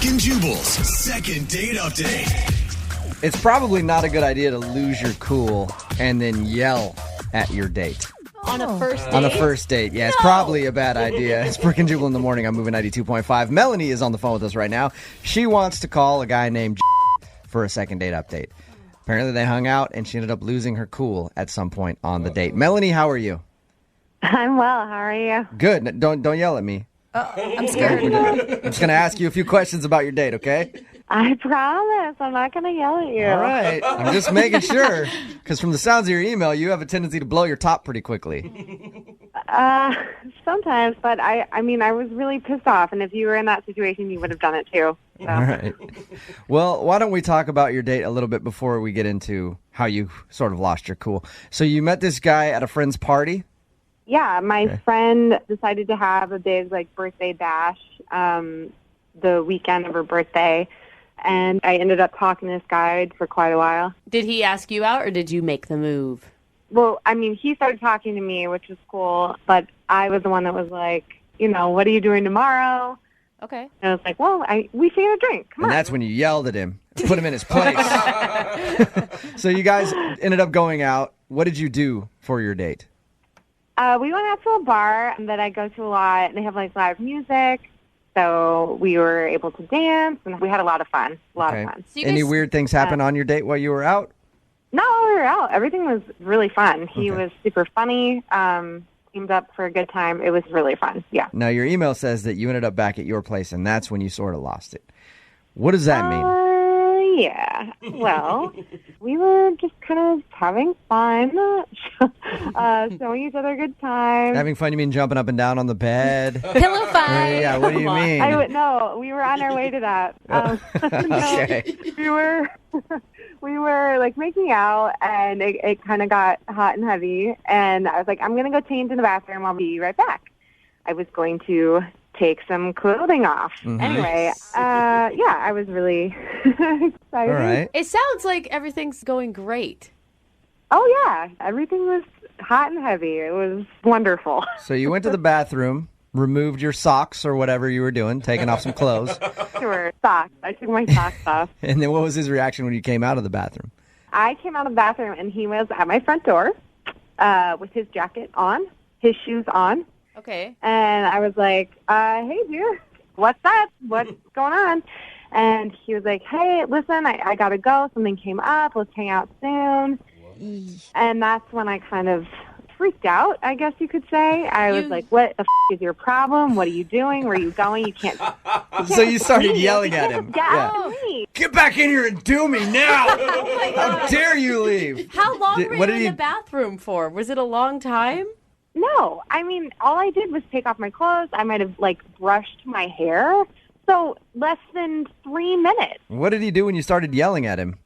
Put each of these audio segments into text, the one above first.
Brooke and Jubal's second date update. It's probably not a good idea to lose your cool and then yell at your date. On a first date? On a first date, yeah. It's probably a bad idea. It's Brooke and Jubal in the morning. I'm moving 92.5. Melanie is on the phone with us right now. She wants to call a guy named for a second date update. Apparently they hung out and she ended up losing her cool at some point on the date. Melanie, how are you? I'm well. How are you? Good. Don't yell at me. I'm scared. I'm just going to ask you a few questions about your date, okay? I promise. I'm not going to yell at you. All right. I'm just making sure, because from the sounds of your email, you have a tendency to blow your top pretty quickly. Sometimes, but I was really pissed off, and if you were in that situation, you would have done it too. So. All right. Well, why don't we talk about your date a little bit before we get into how you sort of lost your cool. So you met this guy at a friend's party? Yeah, my friend decided to have a big birthday bash the weekend of her birthday, and I ended up talking to this guy for quite a while. Did he ask you out, or did you make the move? Well, he started talking to me, which was cool, but I was the one that was like, what are you doing tomorrow? Okay. And I was like, well, we should get a drink. Come on. And that's when you yelled at him, put him in his place. So you guys ended up going out. What did you do for your date? We went out to a bar that I go to a lot, and they have live music. So we were able to dance, and we had a lot of fun. A lot of fun. So Any weird things happen on your date while you were out? No, we were out. Everything was really fun. He was super funny, teamed up for a good time. It was really fun, yeah. Now, your email says that you ended up back at your place, and that's when you sort of lost it. What does that mean? Yeah. Well, we were just kind of having fun, showing each other a good time. Having fun, you mean jumping up and down on the bed? Pillow fight. Yeah, what do you mean? No, we were on our way to that. Okay. We were making out, and it kind of got hot and heavy, and I was like, I'm going to go change in the bathroom. I'll be right back. I was going to take some clothing off. Mm-hmm. Anyway, I was really excited. All right. It sounds like everything's going great. Oh, yeah. Everything was hot and heavy. It was wonderful. So you went to the bathroom, removed your socks or whatever you were doing, taking off some clothes. Sure, socks. I took my socks off. And then what was his reaction when you came out of the bathroom? I came out of the bathroom, and he was at my front door with his jacket on, his shoes on. Okay. And I was like, hey, dude, what's up? What's going on? And he was like, hey, listen, I got to go. Something came up. Let's hang out soon. And that's when I kind of freaked out, I guess you could say. I was like, what the is your problem? What are you doing? Where are you going? You can't. So you started yelling at him. Get back in here and do me now. How dare you leave? How long were you in the bathroom for? Was it a long time? No. All I did was take off my clothes. I might have, brushed my hair. So less than 3 minutes. What did he do when you started yelling at him?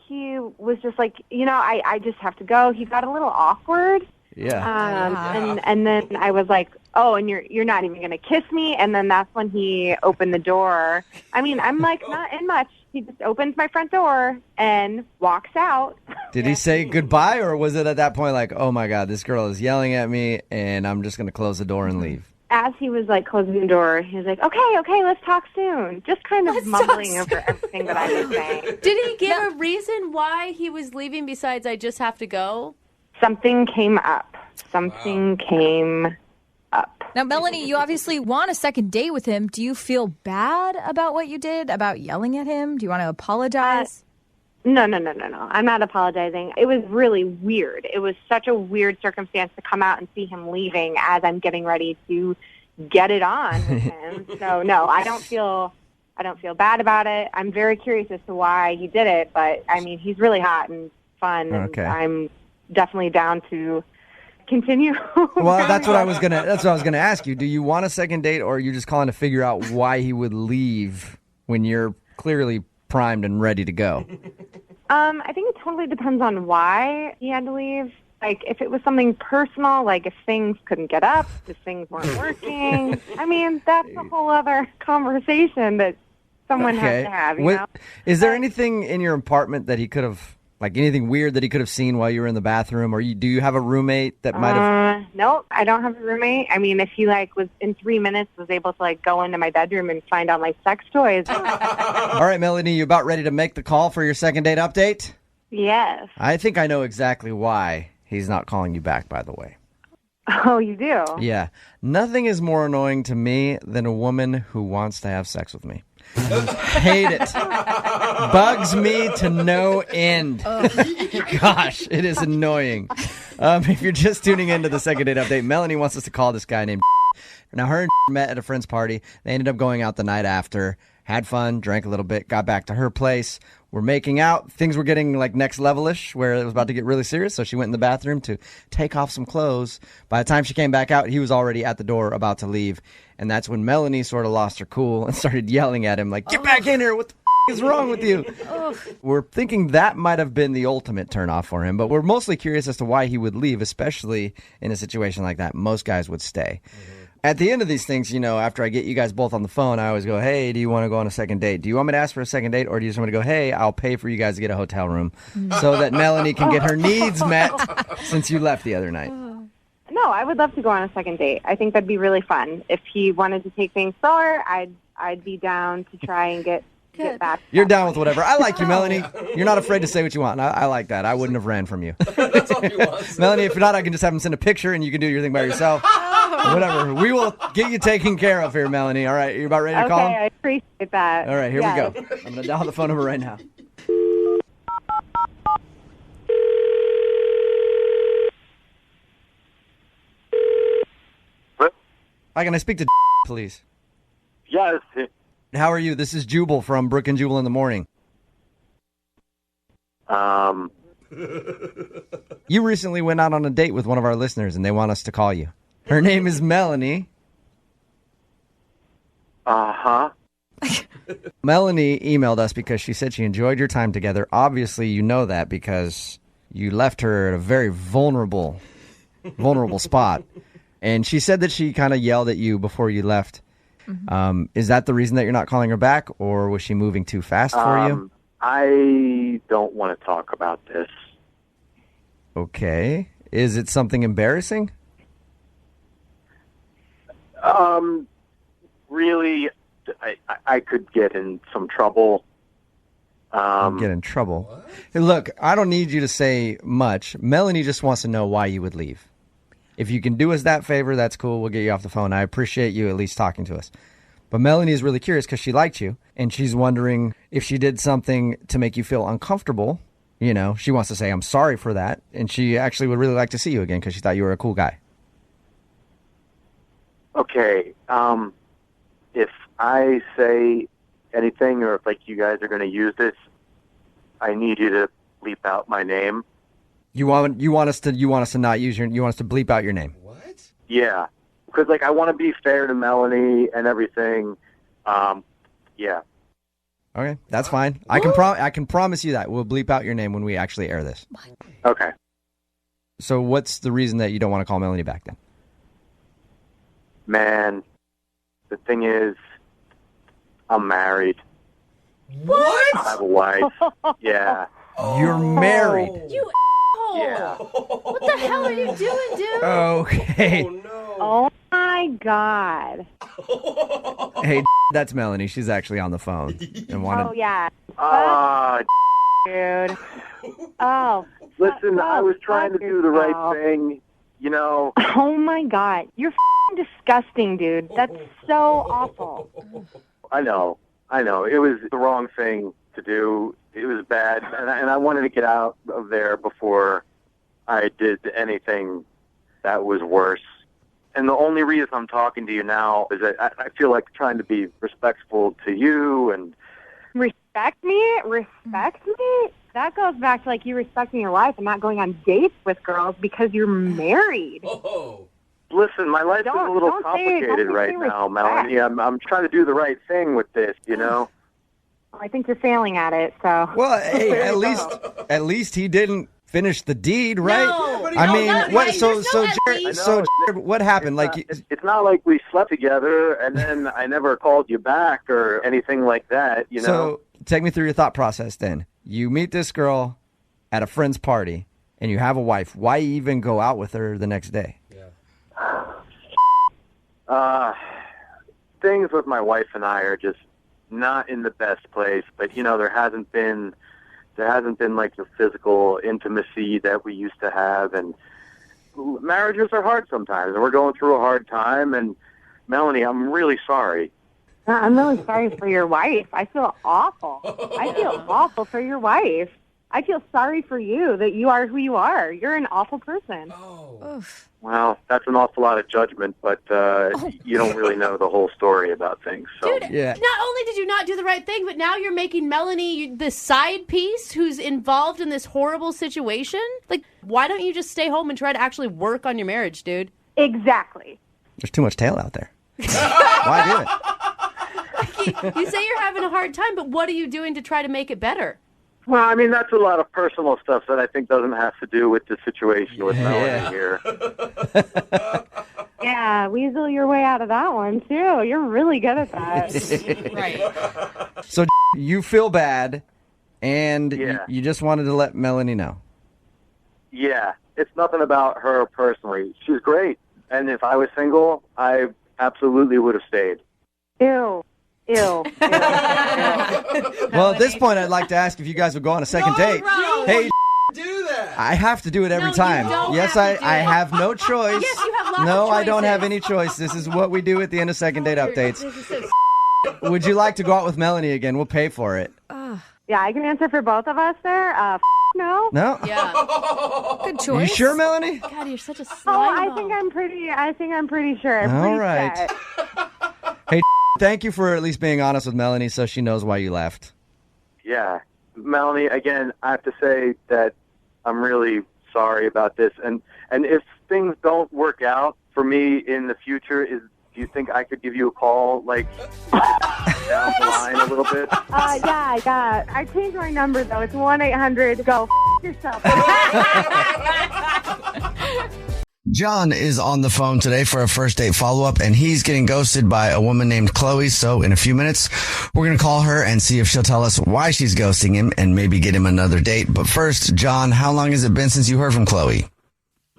He was just like, I just have to go. He got a little awkward. Yeah. And then I was like, oh, and you're not even going to kiss me? And then that's when he opened the door. I'm not in much. He just opens my front door and walks out. Did he say goodbye, or was it at that point like, oh, my God, this girl is yelling at me, and I'm just going to close the door and leave? As he was, closing the door, he was like, okay, let's talk soon. Just kind of mumbling over everything that I was saying. Did he give a reason why he was leaving besides I just have to go? Something came up. Came up. Now, Melanie, you obviously want a second date with him. Do you feel bad about what you did, about yelling at him? Do you want to apologize? No. I'm not apologizing. It was really weird. It was such a weird circumstance to come out and see him leaving as I'm getting ready to get it on with him. So, no, I don't feel bad about it. I'm very curious as to why he did it, but, he's really hot and fun, and I'm definitely down to continue. Well, that's what I was gonna ask you. Do you want a second date, or are you just calling to figure out why he would leave when you're clearly primed and ready to go? I think it totally depends on why he had to leave. If it was something personal, if things couldn't get up, if things weren't working, that's a whole other conversation that someone has to have, Is there anything in your apartment that he could have Like anything weird that he could have seen while you were in the bathroom? Or do you have a roommate that might have... No, I don't have a roommate. I mean, if he was in 3 minutes was able to go into my bedroom and find all my sex toys. All right, Melanie, you about ready to make the call for your second date update? Yes. I think I know exactly why he's not calling you back, by the way. Oh, you do? Yeah. Nothing is more annoying to me than a woman who wants to have sex with me. Hate it. Bugs me to no end. Gosh, it is annoying. If you're just tuning into the second date update, Melanie wants us to call this guy named Now, her and met at a friend's party. They ended up going out the night after, had fun, drank a little bit, got back to her place. We're making out. Things were getting next level-ish where it was about to get really serious. So she went in the bathroom to take off some clothes. By the time she came back out, he was already at the door about to leave. And that's when Melanie sort of lost her cool and started yelling at him get back in here. What the is wrong with you? We're thinking that might have been the ultimate turnoff for him. But we're mostly curious as to why he would leave, especially in a situation like that. Most guys would stay. At the end of these things, after I get you guys both on the phone, I always go, hey, do you want to go on a second date? Do you want me to ask for a second date, or do you just want me to go, hey, I'll pay for you guys to get a hotel room so that Melanie can get her needs met since you left the other night? No, I would love to go on a second date. I think that'd be really fun. If he wanted to take things slower, I'd be down to try and get back. You're down with whatever. I like you, Melanie. You're not afraid to say what you want. I like that. I wouldn't have ran from you. That's all he wants. Melanie, if not, I can just have him send a picture and you can do your thing by yourself. Whatever. We will get you taken care of here, Melanie. All right. You about ready to call him? Okay, I appreciate that. All right. Here we go. I'm going to dial the phone number right now. What? Hi, can I speak to please? Yes. How are you? This is Jubal from Brooke and Jubal in the morning. You recently went out on a date with one of our listeners, and they want us to call you. Her name is Melanie. Uh-huh. Melanie emailed us because she said she enjoyed your time together. Obviously, you know that because you left her at a very vulnerable spot. And she said that she kind of yelled at you before you left. Mm-hmm. Is that the reason that you're not calling her back, or was she moving too fast for you? I don't want to talk about this. Okay. Is it something embarrassing? Really, I could get in some trouble. Get in trouble? Hey, look, I don't need you to say much. Melanie just wants to know why you would leave. If you can do us that favor, that's cool. We'll get you off the phone. I appreciate you at least talking to us. But Melanie is really curious because she liked you, and she's wondering if she did something to make you feel uncomfortable. She wants to say, I'm sorry for that, and she actually would really like to see you again because she thought you were a cool guy. Okay, if I say anything or if you guys are going to use this, I need you to bleep out my name. You want us to not use you want us to bleep out your name. What? Yeah, because I want to be fair to Melanie and everything. Yeah. Okay, that's fine. I can promise you that we'll bleep out your name when we actually air this. Okay. So what's the reason that you don't want to call Melanie back then? Man, the thing is, I'm married. What? I have a wife. Yeah. You're married. You Yeah. What the hell are you doing, dude? Okay. Oh, no. Oh, my God. Hey, that's Melanie. She's actually on the phone. And Oh, yeah. Dude. Oh. Listen, I was trying to fuck do the right yourself. thing, Oh, my God. You're disgusting, dude. That's so awful. I know. It was the wrong thing to do. It was bad, and I wanted to get out of there before I did anything that was worse. And the only reason I'm talking to you now is that I feel like trying to be respectful to you and... Respect me? Respect me? That goes back to you respecting your wife and not going on dates with girls because you're married. Oh. Listen, my life is a little don't say complicated right now, respect. Melanie. I'm trying to do the right thing with this, I think you're failing at it, so. Well, hey, at least he didn't finish the deed, right? No. I mean, not what? right. So, There's so, no at Jared, least. so, Jared, what happened? It's not like we slept together and then I never called you back or anything like that, So, take me through your thought process then. You meet this girl at a friend's party and you have a wife, why even go out with her the next day? Things with my wife and I are just not in the best place, but there hasn't been like the physical intimacy that we used to have, and marriages are hard sometimes, and we're going through a hard time. And Melanie, I'm really sorry. I'm really sorry for your wife. I feel awful. I feel awful for your wife. I feel sorry for you that you are who you are. You're an awful person. Well, that's an awful lot of judgment, but you don't really know the whole story about things. So. Dude, not only did you not do the right thing, but now you're making Melanie the side piece who's involved in this horrible situation? Like, why don't you just stay home and try to actually work on your marriage, dude? Exactly. There's too much tail out there. Why do it? You say you're having a hard time, but what are you doing to try to make it better? Well, I mean, that's a lot of personal stuff that I think doesn't have to do with the situation with Melanie here. Yeah, weasel your way out of that one, too. You're really good at that. Right. So you feel bad, and Yeah. you just wanted to let Melanie know. Yeah, it's nothing about her personally. She's great, and if I was single, I absolutely would have stayed. Ew. Ew. Ew. Well, at this point, I'd like to ask if you guys would go on a second date. no. Hey, Do that. I have to do it every No, you time. don't Yes, have to do I it. have no choice. Yes, you have lots No, of I don't have choices. any choice. This is what we do at the end of second date updates. This is so Would you like to go out with Melanie again? We'll pay for it. Yeah, I can answer for both of us there. No. No? yeah. Good You choice. sure, Melanie? God, you're such a Oh, slime I ball. think I'm pretty sure. All Pretty right. set. Hey, thank you for at least being honest with Melanie so she knows why you left. Yeah, Melanie, again, I have to say that I'm really sorry about this. And if things don't work out for me in the future, do you think I could give you a call, like, down the line a little bit? Yeah. I changed my number, though. It's 1-800-GO yourself. John is on the phone today for a first date follow-up, and he's getting ghosted by a woman named Chloe. So in a few minutes, we're going to call her and see if she'll tell us why she's ghosting him and maybe get him another date. But first, John, how long has it been since you heard from Chloe?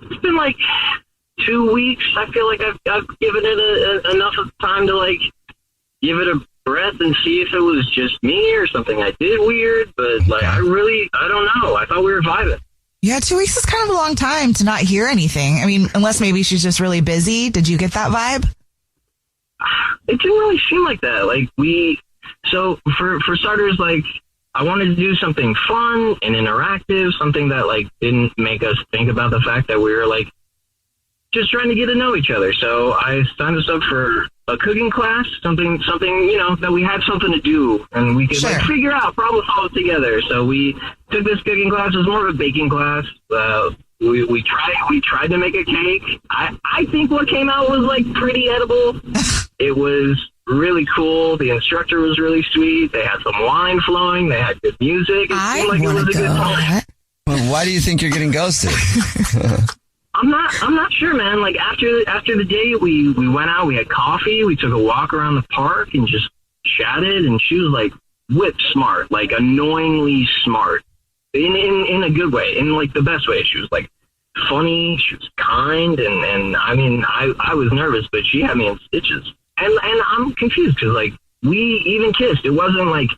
It's been like 2 weeks. I feel like I've given it enough of time to like give it a breath and see if it was just me or something I did weird. But like I don't know. I thought we were vibing. Yeah, 2 weeks is kind of a long time to not hear anything. I mean, unless maybe she's just really busy. Did you get that vibe? It didn't really seem like that. Like so for starters, like I wanted to do something fun and interactive, something that like didn't make us think about the fact that we were like just trying to get to know each other. So I signed us up for a cooking class, something, that we had something to do and we could like figure out, problem solve together. So we took this cooking class. It was more of a baking class. We tried to make a cake. I think what came out was like pretty edible. It was really cool. The instructor was really sweet. They had some wine flowing. They had good music. It seemed like it was a good time. Well, why do you think you're getting ghosted? I'm not sure, man. Like after the date, we went out, we had coffee, we took a walk around the park and just chatted. And she was like whip smart, like annoyingly smart, in a good way, in like the best way. She was like funny, she was kind, and I mean, I was nervous, but she had me in stitches. And I'm confused because like we even kissed. It wasn't like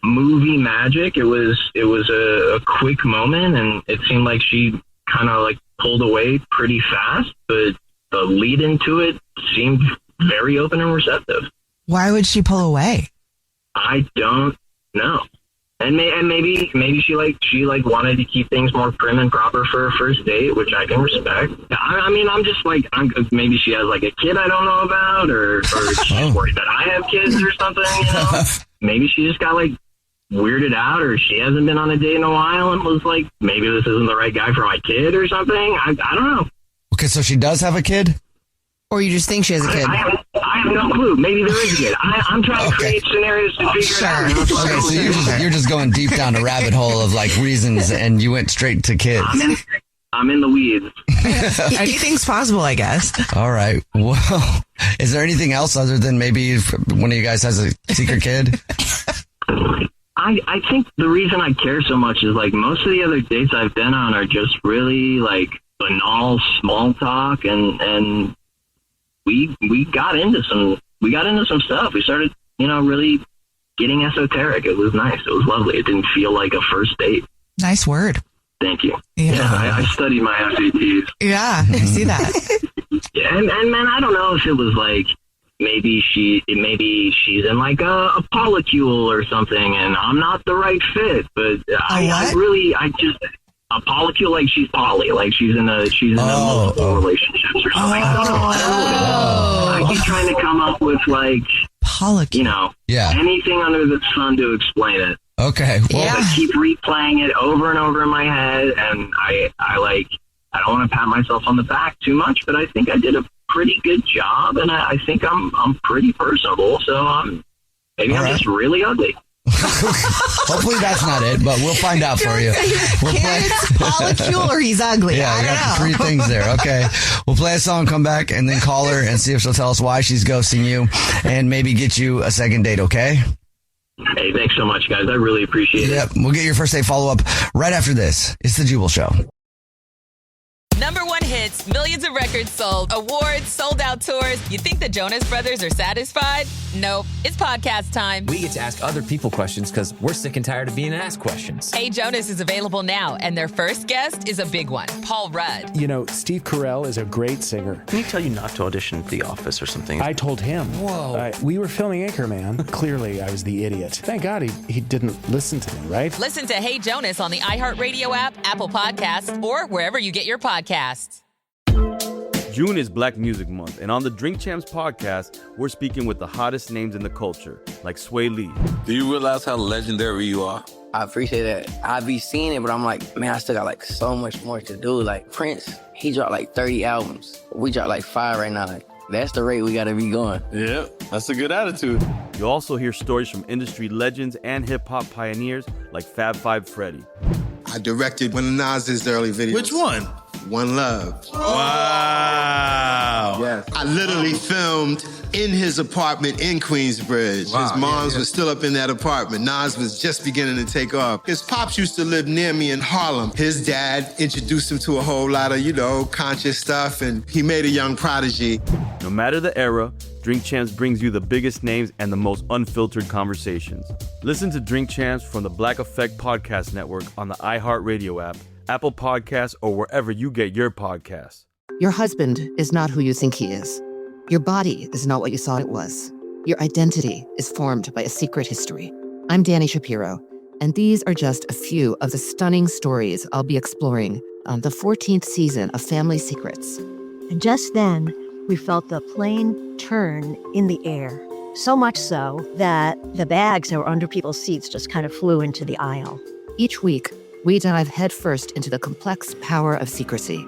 movie magic. It was a quick moment, and it seemed like she kind of like pulled away pretty fast, but the lead into it seemed very open and receptive. Why would she pull away? I don't know. And maybe she wanted to keep things more prim and proper for a first date, which I can respect. I mean, I'm just like, maybe she has like a kid I don't know about, or she's worried that I have kids or something, you know? Maybe she just got like weirded out, or she hasn't been on a date in a while and was like, maybe this isn't the right guy for my kid or something. I don't know. Okay, so she does have a kid? Or you just think she has a kid? I have no clue. Maybe there is a kid. I'm trying to create scenarios to figure it out. Okay, so you're just going deep down a rabbit hole of like reasons, and you went straight to kids. I'm in the weeds. Anything's possible, I guess. All right. Well, is there anything else other than maybe one of you guys has a secret kid? I think the reason I care so much is like most of the other dates I've been on are just really like banal small talk, and we got into some stuff. We started, really getting esoteric. It was nice. It was lovely. It didn't feel like a first date. Nice word. Thank you. Yeah, I studied my SATs. Yeah, I see that. Yeah, and man, I don't know if it was like maybe she's in like a polycule or something, and I'm not the right fit. But I just a polycule, like she's poly, like she's in a multiple relationships or something. I don't know. I keep trying to come up with like polycule, anything under the sun to explain it. Okay. Well, I keep replaying it over and over in my head, and I don't want to pat myself on the back too much, but I think I did a pretty good job, and I think I'm pretty personable, so maybe I'm just really ugly. Hopefully that's not it, but we'll find out for you. It's polycule or he's ugly. Yeah, I got the 3 things there. Okay. We'll play a song, come back, and then call her and see if she'll tell us why she's ghosting you and maybe get you a second date, okay? Hey, thanks so much, guys. I really appreciate it. Yep. We'll get your first date follow-up right after this. It's The Jubal Show. #1 hits, millions of records sold, awards, sold-out tours. You think the Jonas Brothers are satisfied? Nope. It's podcast time. We get to ask other people questions because we're sick and tired of being asked questions. Hey Jonas is available now, and their first guest is a big one, Paul Rudd. Steve Carell is a great singer. Can he tell you not to audition for The Office or something? I told him. Whoa. We were filming Anchorman. Clearly, I was the idiot. Thank God he didn't listen to me, right? Listen to Hey Jonas on the iHeartRadio app, Apple Podcasts, or wherever you get your podcasts. June is Black Music Month, and on the Drink Champs podcast, we're speaking with the hottest names in the culture, like Sway Lee. Do you realize how legendary you are? I appreciate that. I be seeing it, but I'm like, man, I still got like so much more to do. Like Prince, he dropped like 30 albums. We dropped like 5 right now. Like, that's the rate we gotta be going. Yeah, that's a good attitude. You'll also hear stories from industry legends and hip-hop pioneers like Fab Five Freddy. I directed one of Nas's early videos. Which one? One Love. Wow. Yes. I literally filmed in his apartment in Queensbridge. Wow. His moms was still up in that apartment. Nas was just beginning to take off. His pops used to live near me in Harlem. His dad introduced him to a whole lot of, conscious stuff, and he made a young prodigy. No matter the era, Drink Champs brings you the biggest names and the most unfiltered conversations. Listen to Drink Champs from the Black Effect Podcast Network on the iHeartRadio app, Apple Podcasts, or wherever you get your podcasts. Your husband is not who you think he is. Your body is not what you thought it was. Your identity is formed by a secret history. I'm Danny Shapiro, and these are just a few of the stunning stories I'll be exploring on the 14th season of Family Secrets. And just then, we felt the plane turn in the air. So much so that the bags that were under people's seats just kind of flew into the aisle. Each week, we dive headfirst into the complex power of secrecy,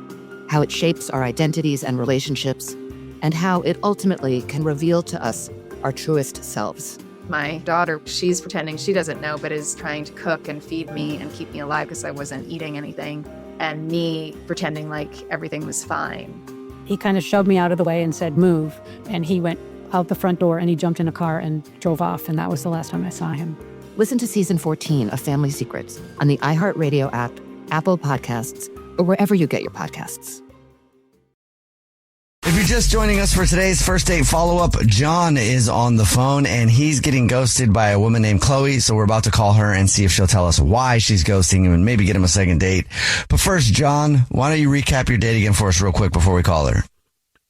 how it shapes our identities and relationships, and how it ultimately can reveal to us our truest selves. My daughter, she's pretending she doesn't know, but is trying to cook and feed me and keep me alive because I wasn't eating anything, and me pretending like everything was fine. He kind of shoved me out of the way and said, move, and he went out the front door and he jumped in a car and drove off, and that was the last time I saw him. Listen to Season 14 of Family Secrets on the iHeartRadio app, Apple Podcasts, or wherever you get your podcasts. If you're just joining us for today's first date follow-up, John is on the phone, and he's getting ghosted by a woman named Chloe, so we're about to call her and see if she'll tell us why she's ghosting him and maybe get him a second date. But first, John, why don't you recap your date again for us real quick before we call her?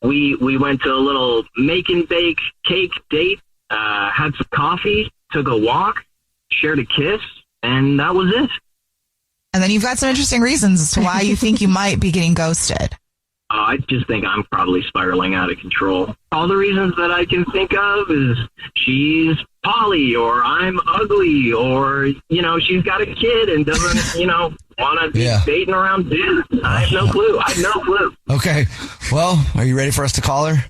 We went to a little make and bake cake date, had some coffee, took a walk, shared a kiss, and that was it. And then you've got some interesting reasons as to why you think you might be getting ghosted. I just think I'm probably spiraling out of control. All the reasons that I can think of is she's poly, or I'm ugly, or, she's got a kid and doesn't, want to be dating around dudes. I have no clue. Okay. Well, are you ready for us to call her?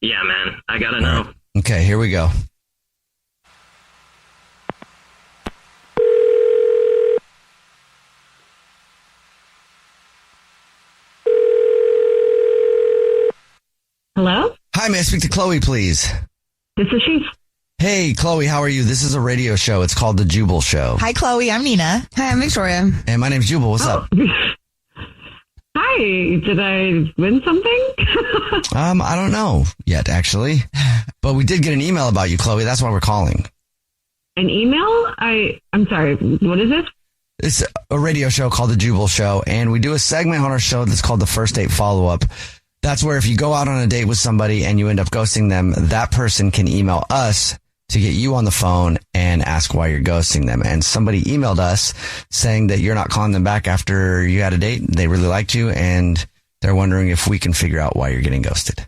Yeah, man. I gotta know. Right. Okay, here we go. Hello? Hi, may I speak to Chloe, please? This is she. Hey, Chloe, how are you? This is a radio show. It's called The Jubal Show. Hi, Chloe. I'm Nina. Hi, I'm Victoria. And my name's Jubal. What's up? Hi, did I win something? I don't know yet, actually. But we did get an email about you, Chloe. That's why we're calling. An email? I'm sorry. What is this? It's a radio show called The Jubal Show, and we do a segment on our show that's called the First Date Follow-Up. That's where if you go out on a date with somebody and you end up ghosting them, that person can email us to get you on the phone and ask why you're ghosting them. And somebody emailed us saying that you're not calling them back after you had a date. They really liked you, and they're wondering if we can figure out why you're getting ghosted.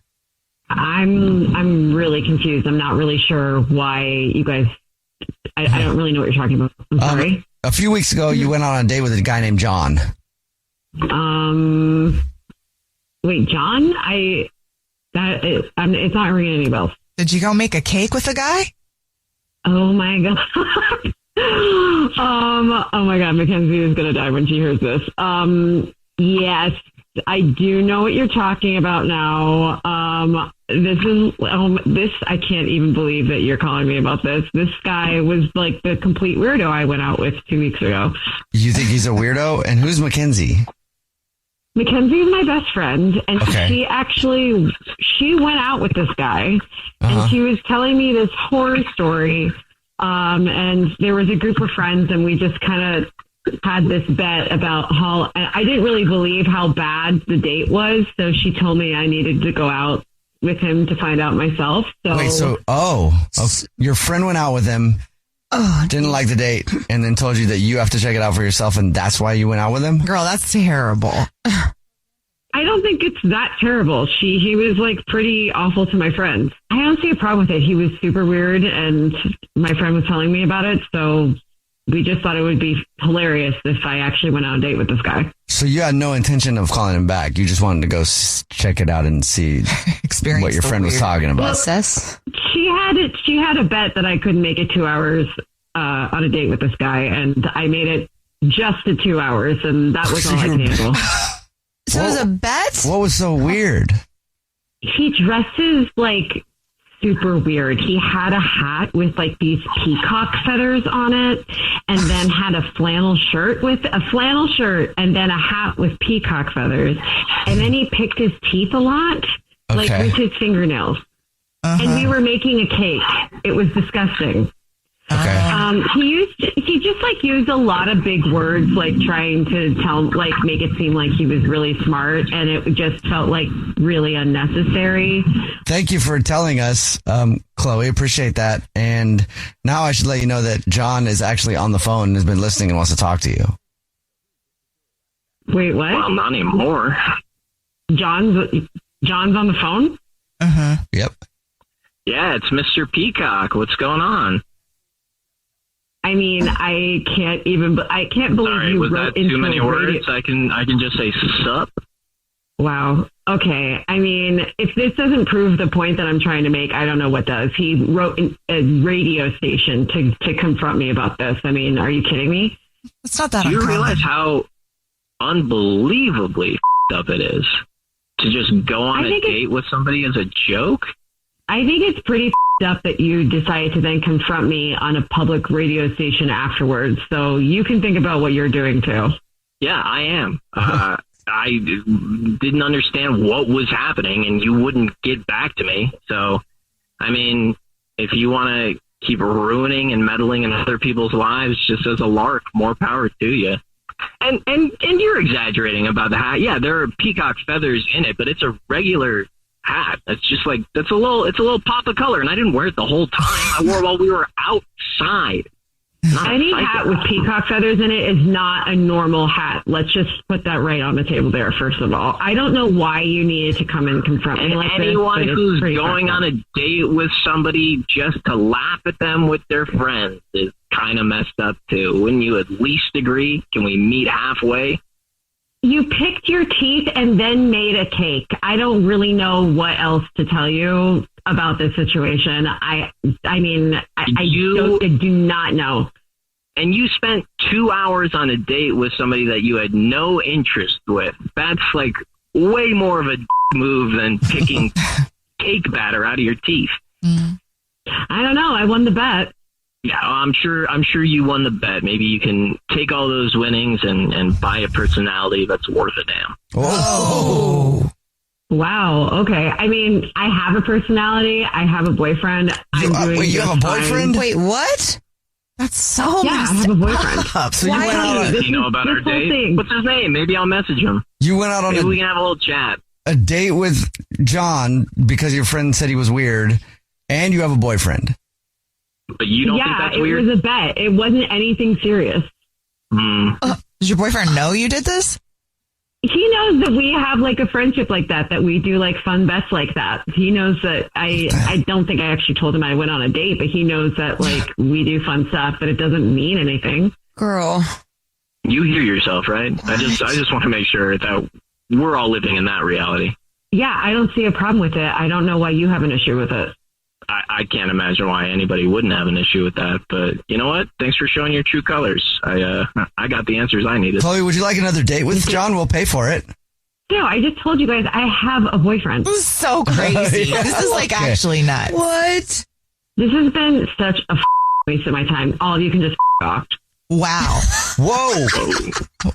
I'm really confused. I'm not really sure why you guys... I don't really know what you're talking about. I'm sorry. A few weeks ago, you went on a date with a guy named John. Wait, John? It's not ringing any bells. Did you go make a cake with a guy? Oh my God. Oh my God, Mackenzie is going to die when she hears this. Yes, I do know what you're talking about now. I can't even believe that you're calling me about this. This guy was like the complete weirdo I went out with 2 weeks ago. You think he's a weirdo? And who's Mackenzie? Mackenzie is my best friend, and she went out with this guy, and she was telling me this horror story, and there was a group of friends, and we just kind of had this bet about how, I didn't really believe how bad the date was, so she told me I needed to go out with him to find out myself. So Wait, your friend went out with him, didn't like the date, and then told you that you have to check it out for yourself, and that's why you went out with him? Girl, that's terrible. I don't think it's that terrible. He was like pretty awful to my friends. I don't see a problem with it. He was super weird, and my friend was telling me about it, so we just thought it would be hilarious if I actually went on a date with this guy. So you had no intention of calling him back. You just wanted to go check it out and see what your friend was talking about. She had a bet that I couldn't make it 2 hours on a date with this guy, and I made it just to 2 hours, and that was all I could handle. So it was a bet? What was so weird? He dresses like super weird. He had a hat with like these peacock feathers on it, and then had a flannel shirt and then a hat with peacock feathers. And then he picked his teeth a lot, like with his fingernails. And we were making a cake. It was disgusting. He just like used a lot of big words, like trying to make it seem like he was really smart, and it just felt like really unnecessary. Thank you for telling us, Chloe. Appreciate that. And now I should let you know that John is actually on the phone and has been listening and wants to talk to you. Wait, what? Well, not anymore. John's on the phone? Yep. Yeah, it's Mr. Peacock. What's going on? I mean, I can't believe you was wrote that into too many a words? radio. I can just say sup. Wow. Okay. I mean, if this doesn't prove the point that I'm trying to make, I don't know what does. He wrote in a radio station to confront me about this. I mean, are you kidding me? It's not that Do you uncommon. realize how unbelievably up it is to just go on a date with somebody as a joke? I think it's pretty up that you decided to then confront me on a public radio station afterwards. So you can think about what you're doing too. Yeah, I am. I didn't understand what was happening, and you wouldn't get back to me. So, I mean, if you want to keep ruining and meddling in other people's lives just as a lark, more power to you. And you're exaggerating about the hat. Yeah, there are peacock feathers in it, but it's a regular hat. It's just like, it's a little pop of color, and I didn't wear it the whole time. I wore it while we were outside. Any hat with peacock feathers in it is not a normal hat. Let's just put that right on the table there, first of all. I don't know why you needed to come and confront me like anyone this. who's going on a date with somebody just to laugh at them with their friends is kind of messed up too. Wouldn't you at least agree? Can we meet halfway? You picked your teeth and then made a cake. I don't really know what else to tell you about this situation. I do not know. And you spent 2 hours on a date with somebody that you had no interest with. That's like way more of a move than picking cake batter out of your teeth. I don't know. I won the bet. Yeah, I'm sure you won the bet. Maybe you can take all those winnings and buy a personality that's worth a damn. Oh. Wow. Okay. I mean, I have a personality. I have a boyfriend. You have a boyfriend? Wait, what? That's so Yeah, I have a boyfriend. So you went out Does he know about our date? What's his name? Maybe I'll message him. You went out on Maybe we can have a little chat. A date with John because your friend said he was weird, and you have a boyfriend. But you don't think that's weird? It was a bet. It wasn't anything serious. Does your boyfriend know you did this? He knows that we have like a friendship like that we do like fun bets like that. He knows that I don't think I actually told him I went on a date, but he knows that like we do fun stuff, but it doesn't mean anything. Girl. You hear yourself, right? I just want to make sure that we're all living in that reality. Yeah, I don't see a problem with it. I don't know why you have an issue with it. I can't imagine why anybody wouldn't have an issue with that. But you know what? Thanks for showing your true colors. I got the answers I needed. Chloe, would you like another date with John? We'll pay for it. No, I just told you guys I have a boyfriend. This is so crazy. Yeah, This is like actually nuts. What? This has been such a waste of my time. All of you can just off. Wow. Whoa.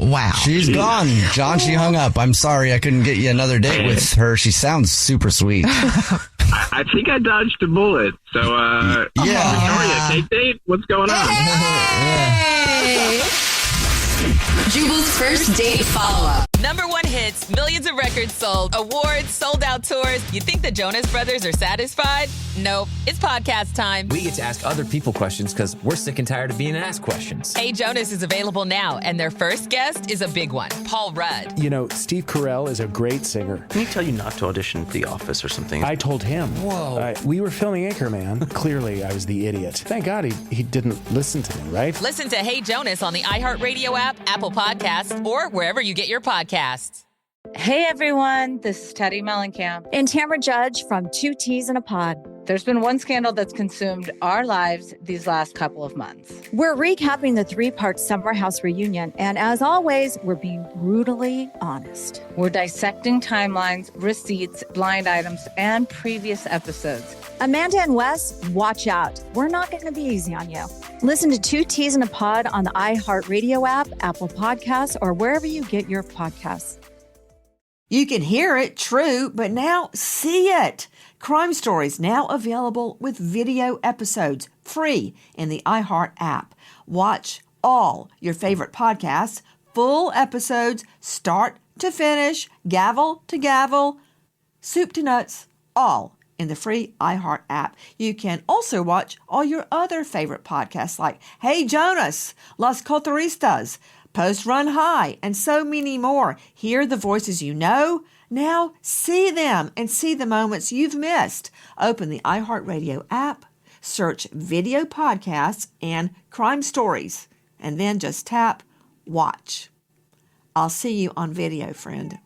Wow. She's gone. John, she hung up. I'm sorry I couldn't get you another date with her. She sounds super sweet. I think I dodged a bullet. So, Victoria, cake date? What's going on? Hey! Jubal's first date follow-up. #1 hits, millions of records sold, awards, sold-out tours. You think the Jonas Brothers are satisfied? Nope. It's podcast time. We get to ask other people questions because we're sick and tired of being asked questions. Hey Jonas is available now, and their first guest is a big one, Paul Rudd. You know, Steve Carell is a great singer. Didn't he tell you not to audition for The Office or something? I told him. Whoa. We were filming Anchorman. Clearly, I was the idiot. Thank God he didn't listen to me, right? Listen to Hey Jonas on the iHeartRadio app, Apple Podcasts, or wherever you get your podcasts. Hey everyone, this is Teddy Mellencamp and Tamara Judge from Two Teas in a Pod. There's been one scandal that's consumed our lives these last couple of months. We're recapping the 3-part Summer House reunion, and as always, we're being brutally honest. We're dissecting timelines, receipts, blind items, and previous episodes. Amanda and Wes, watch out. We're not going to be easy on you. Listen to Two Teas in a Pod on the iHeartRadio app, Apple Podcasts, or wherever you get your podcasts. You can hear it, true, but now see it. Crime Stories now available with video episodes, free in the iHeart app. Watch all your favorite podcasts, full episodes, start to finish, gavel to gavel, soup to nuts, all in the free iHeart app. You can also watch all your other favorite podcasts like Hey Jonas, Las Cotaristas, Post Run High, and so many more. Hear the voices you know. Now see them and see the moments you've missed. Open the iHeartRadio app, search video podcasts and crime stories, and then just tap watch. I'll see you on video, friend.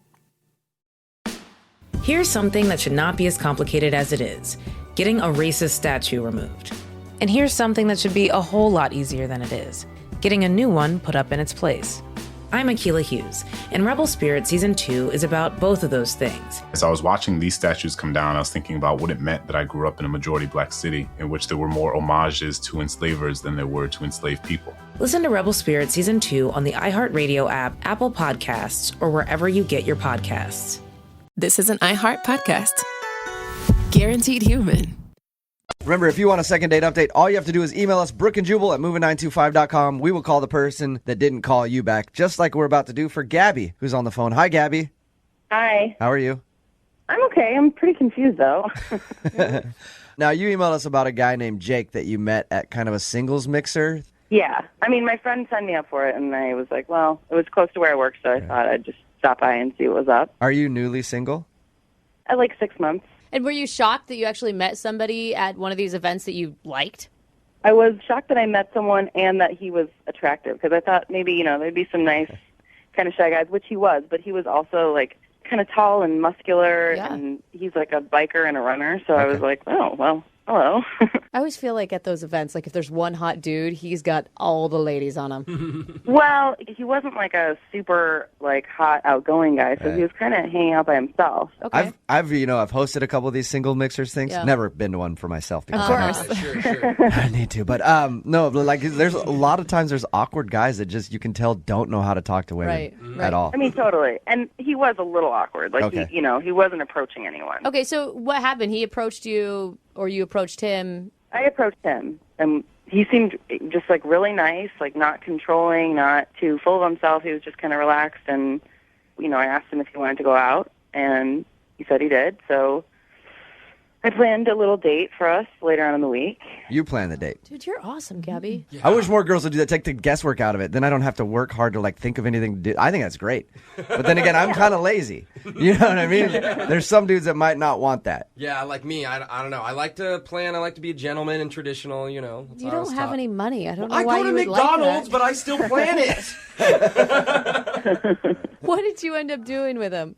Here's something that should not be as complicated as it is: getting a racist statue removed. And here's something that should be a whole lot easier than it is: getting a new one put up in its place. I'm Akilah Hughes, and Rebel Spirit Season 2 is about both of those things. As I was watching these statues come down, I was thinking about what it meant that I grew up in a majority black city in which there were more homages to enslavers than there were to enslaved people. Listen to Rebel Spirit Season 2 on the iHeartRadio app, Apple Podcasts, or wherever you get your podcasts. This is an iHeart podcast. Guaranteed human. Remember, if you want a second date update, all you have to do is email us, Brooke and Jubal at moving925.com. We will call the person that didn't call you back, just like we're about to do for Gabby, who's on the phone. Hi, Gabby. Hi. How are you? I'm okay. I'm pretty confused, though. Now, you emailed us about a guy named Jake that you met at kind of a singles mixer. Yeah. I mean, my friend signed me up for it, and I was like, well, it was close to where I work, so I thought I'd just stop by and see what was up. Are you newly single? At like 6 months. And were you shocked that you actually met somebody at one of these events that you liked? I was shocked that I met someone and that he was attractive, because I thought maybe, there'd be some nice kind of shy guys, which he was, but he was also like kind of tall and muscular, and he's like a biker and a runner, so I was like, oh, well, hello. I always feel like at those events, like if there's one hot dude, he's got all the ladies on him. Well, he wasn't like a super like hot outgoing guy, so he was kind of hanging out by himself. Okay. I've hosted a couple of these single mixers things. Yeah. Never been to one for myself because Sure. I need to. But no, like there's a lot of times there's awkward guys that just you can tell don't know how to talk to women at all. I mean, totally. And he was a little awkward. Like he wasn't approaching anyone. Okay, so what happened? He approached you, or you approached him? I approached him, and he seemed just like really nice, like not controlling, not too full of himself. He was just kind of relaxed, and I asked him if he wanted to go out, and he said he did. So I planned a little date for us later on in the week. You plan the date. Dude, you're awesome, Gabby. Yeah. I wish more girls would do that. Take the guesswork out of it. Then I don't have to work hard to think of anything to do. I think that's great. But then again, I'm kind of lazy. You know what I mean? There's some dudes that might not want that. Yeah, like me. I don't know. I like to plan. I like to be a gentleman and traditional. That's You how I was don't have taught. any money. I don't know I why go to you would McDonald's, like but I still plan it. What did you end up doing with him?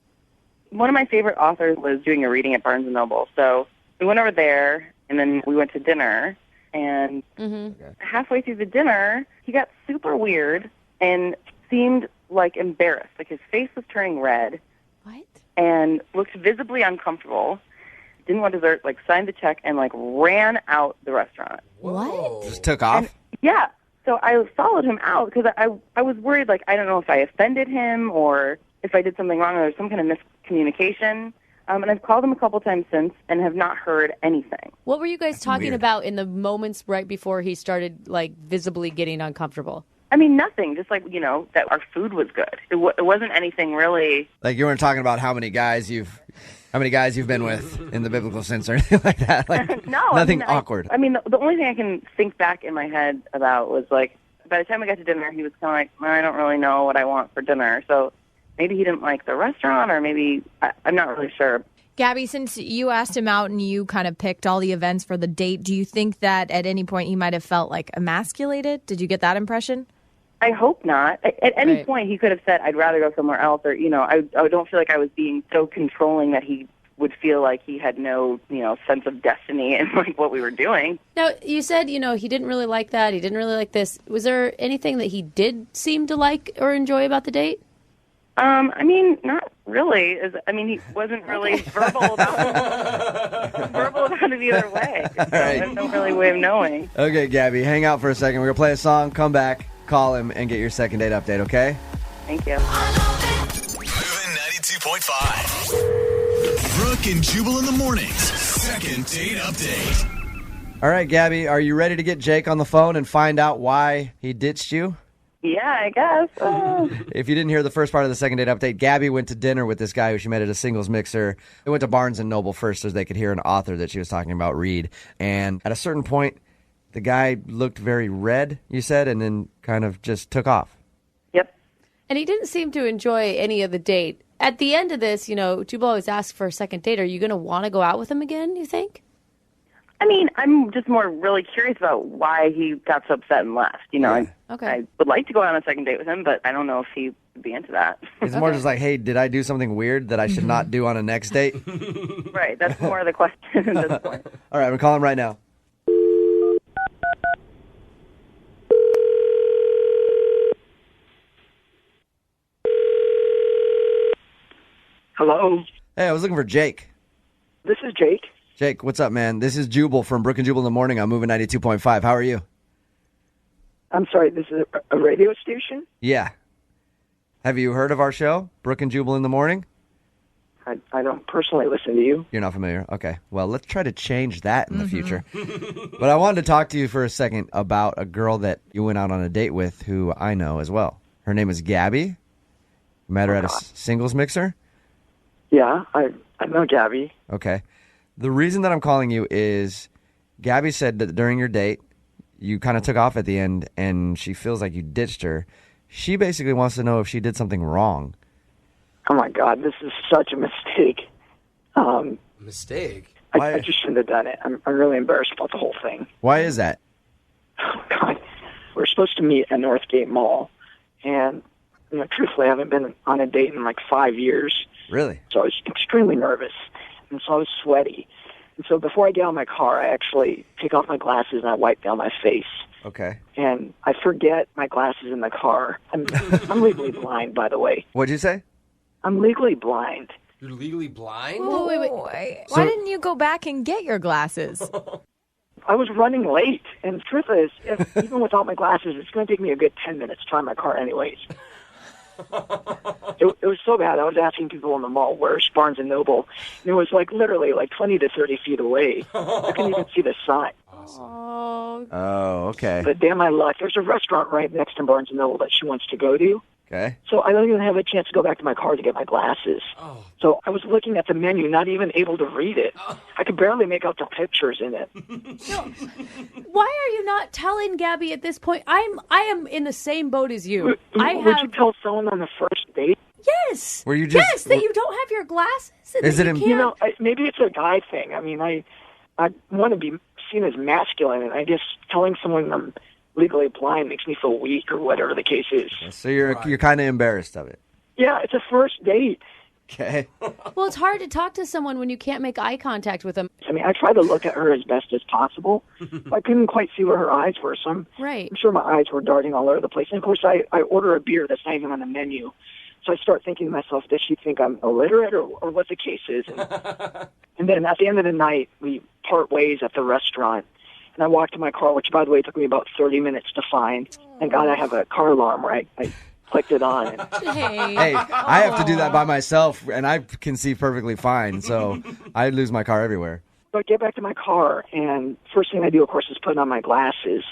One of my favorite authors was doing a reading at Barnes & Noble, so we went over there, and then we went to dinner, and halfway through the dinner, he got super weird and seemed like embarrassed. Like his face was turning red. What? And looked visibly uncomfortable. Didn't want dessert, signed the check, and ran out the restaurant. What? Just took off? And, yeah. So I followed him out because I was worried, I don't know if I offended him or if I did something wrong or there's some kind of miscommunication. And I've called him a couple times since and have not heard anything. What were you guys talking weird. about in the moments right before he started, visibly getting uncomfortable? I mean, nothing. Just that our food was good. It wasn't anything really. Like you weren't talking about how many guys you've been with in the biblical sense or anything like that. No, nothing awkward. I mean, the only thing I can think back in my head about was by the time we got to dinner, he was kind of I don't really know what I want for dinner. So maybe he didn't like the restaurant, or maybe I'm not really sure. Gabby, since you asked him out and you kind of picked all the events for the date, do you think that at any point he might have felt emasculated? Did you get that impression? I hope not. At any point, he could have said, I'd rather go somewhere else, or, I don't feel like I was being so controlling that he would feel like he had no, sense of destiny in what we were doing. Now, you said, he didn't really like that. He didn't really like this. Was there anything that he did seem to like or enjoy about the date? I mean, not really. He wasn't really verbal about it either way. So there's no really way of knowing. Okay, Gabby, hang out for a second. We're going to play a song, come back, call him, and get your second date update, okay? Thank you. Moving 92.5. Brooke and Jubal in the mornings. Second date update. All right, Gabby, are you ready to get Jake on the phone and find out why he ditched you? Yeah, I guess. If you didn't hear the first part of the second date update, Gabby went to dinner with this guy who she met at a singles mixer. They went to Barnes & Noble first so they could hear an author that she was talking about read. And at a certain point, the guy looked very red, you said, and then kind of just took off. Yep. And he didn't seem to enjoy any of the date. At the end of this, Jubal always asks for a second date. Are you going to want to go out with him again, you think? I mean, I'm just more really curious about why he got so upset and left. I would like to go on a second date with him, but I don't know if he would be into that. It's more just hey, did I do something weird that I should not do on a next date? Right, that's more of the question at this point. All right, I'm calling him right now. Hello. Hey, I was looking for Jake. This is Jake. Jake, what's up, man? This is Jubal from Brooke and Jubal in the morning. I'm moving 92.5. How are you? I'm sorry, this is a radio station? Yeah. Have you heard of our show, Brooke and Jubal in the morning? I don't personally listen to you. You're not familiar? Okay. Well, let's try to change that in the future. But I wanted to talk to you for a second about a girl that you went out on a date with who I know as well. Her name is Gabby. You met her at a singles mixer? Yeah, I know Gabby. Okay. The reason that I'm calling you is Gabby said that during your date, you kind of took off at the end, and she feels like you ditched her. She basically wants to know if she did something wrong. Oh, my God, this is such a mistake. Mistake? I just shouldn't have done it. I'm really embarrassed about the whole thing. Why is that? Oh, God. We're supposed to meet at Northgate Mall, and, truthfully, I haven't been on a date in 5 years. Really? So I was extremely nervous, and so I was sweaty. So before I get out of my car, I actually take off my glasses and I wipe down my face. Okay. And I forget my glasses in the car. I'm legally blind, by the way. What'd you say? I'm legally blind. You're legally blind? Wait. Why didn't you go back and get your glasses? I was running late, and the truth is, even without my glasses, it's going to take me a good 10 minutes to find my car anyways. It was so bad. I was asking people in the mall, where's Barnes & Noble? And it was literally 20 to 30 feet away. I couldn't even see the sign. Oh, okay. But damn my luck, there's a restaurant right next to Barnes & Noble that she wants to go to. Okay. So I don't even have a chance to go back to my car to get my glasses. Oh. So I was looking at the menu, not even able to read it. I could barely make out the pictures in it. Why are you not telling Gabby at this point? I am in the same boat as you. Would you tell someone on the first date? Yes. Were you just? Yes, that you don't have your glasses. And Is that it? you can't... Maybe it's a guy thing. I mean, I want to be seen as masculine, and I guess telling someone I'm legally blind makes me feel weak or whatever the case is. So you're kind of embarrassed of it. Yeah, it's a first date. Okay. Well, it's hard to talk to someone when you can't make eye contact with them. I mean, I try to look at her as best as possible. I couldn't quite see where her eyes were, so I'm sure my eyes were darting all over the place. And, of course, I order a beer that's not even on the menu. So I start thinking to myself, does she think I'm illiterate or what the case is? And then at the end of the night, we part ways at the restaurant. And I walked to my car, which, by the way, took me about 30 minutes to find. Thank God I have a car alarm, right? I clicked it on. Hey, I have to do that by myself, and I can see perfectly fine, so I lose my car everywhere. So I get back to my car, and first thing I do, of course, is put on my glasses.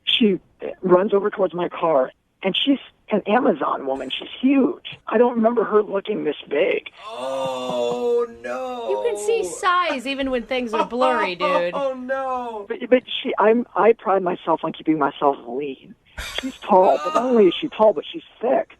She runs over towards my car, and she's an Amazon woman. She's huge. I don't remember her looking this big. Oh, no. You can see size even when things are blurry, dude. Oh, no. But I pride myself on keeping myself lean. She's tall, but not only is she tall, but she's thick.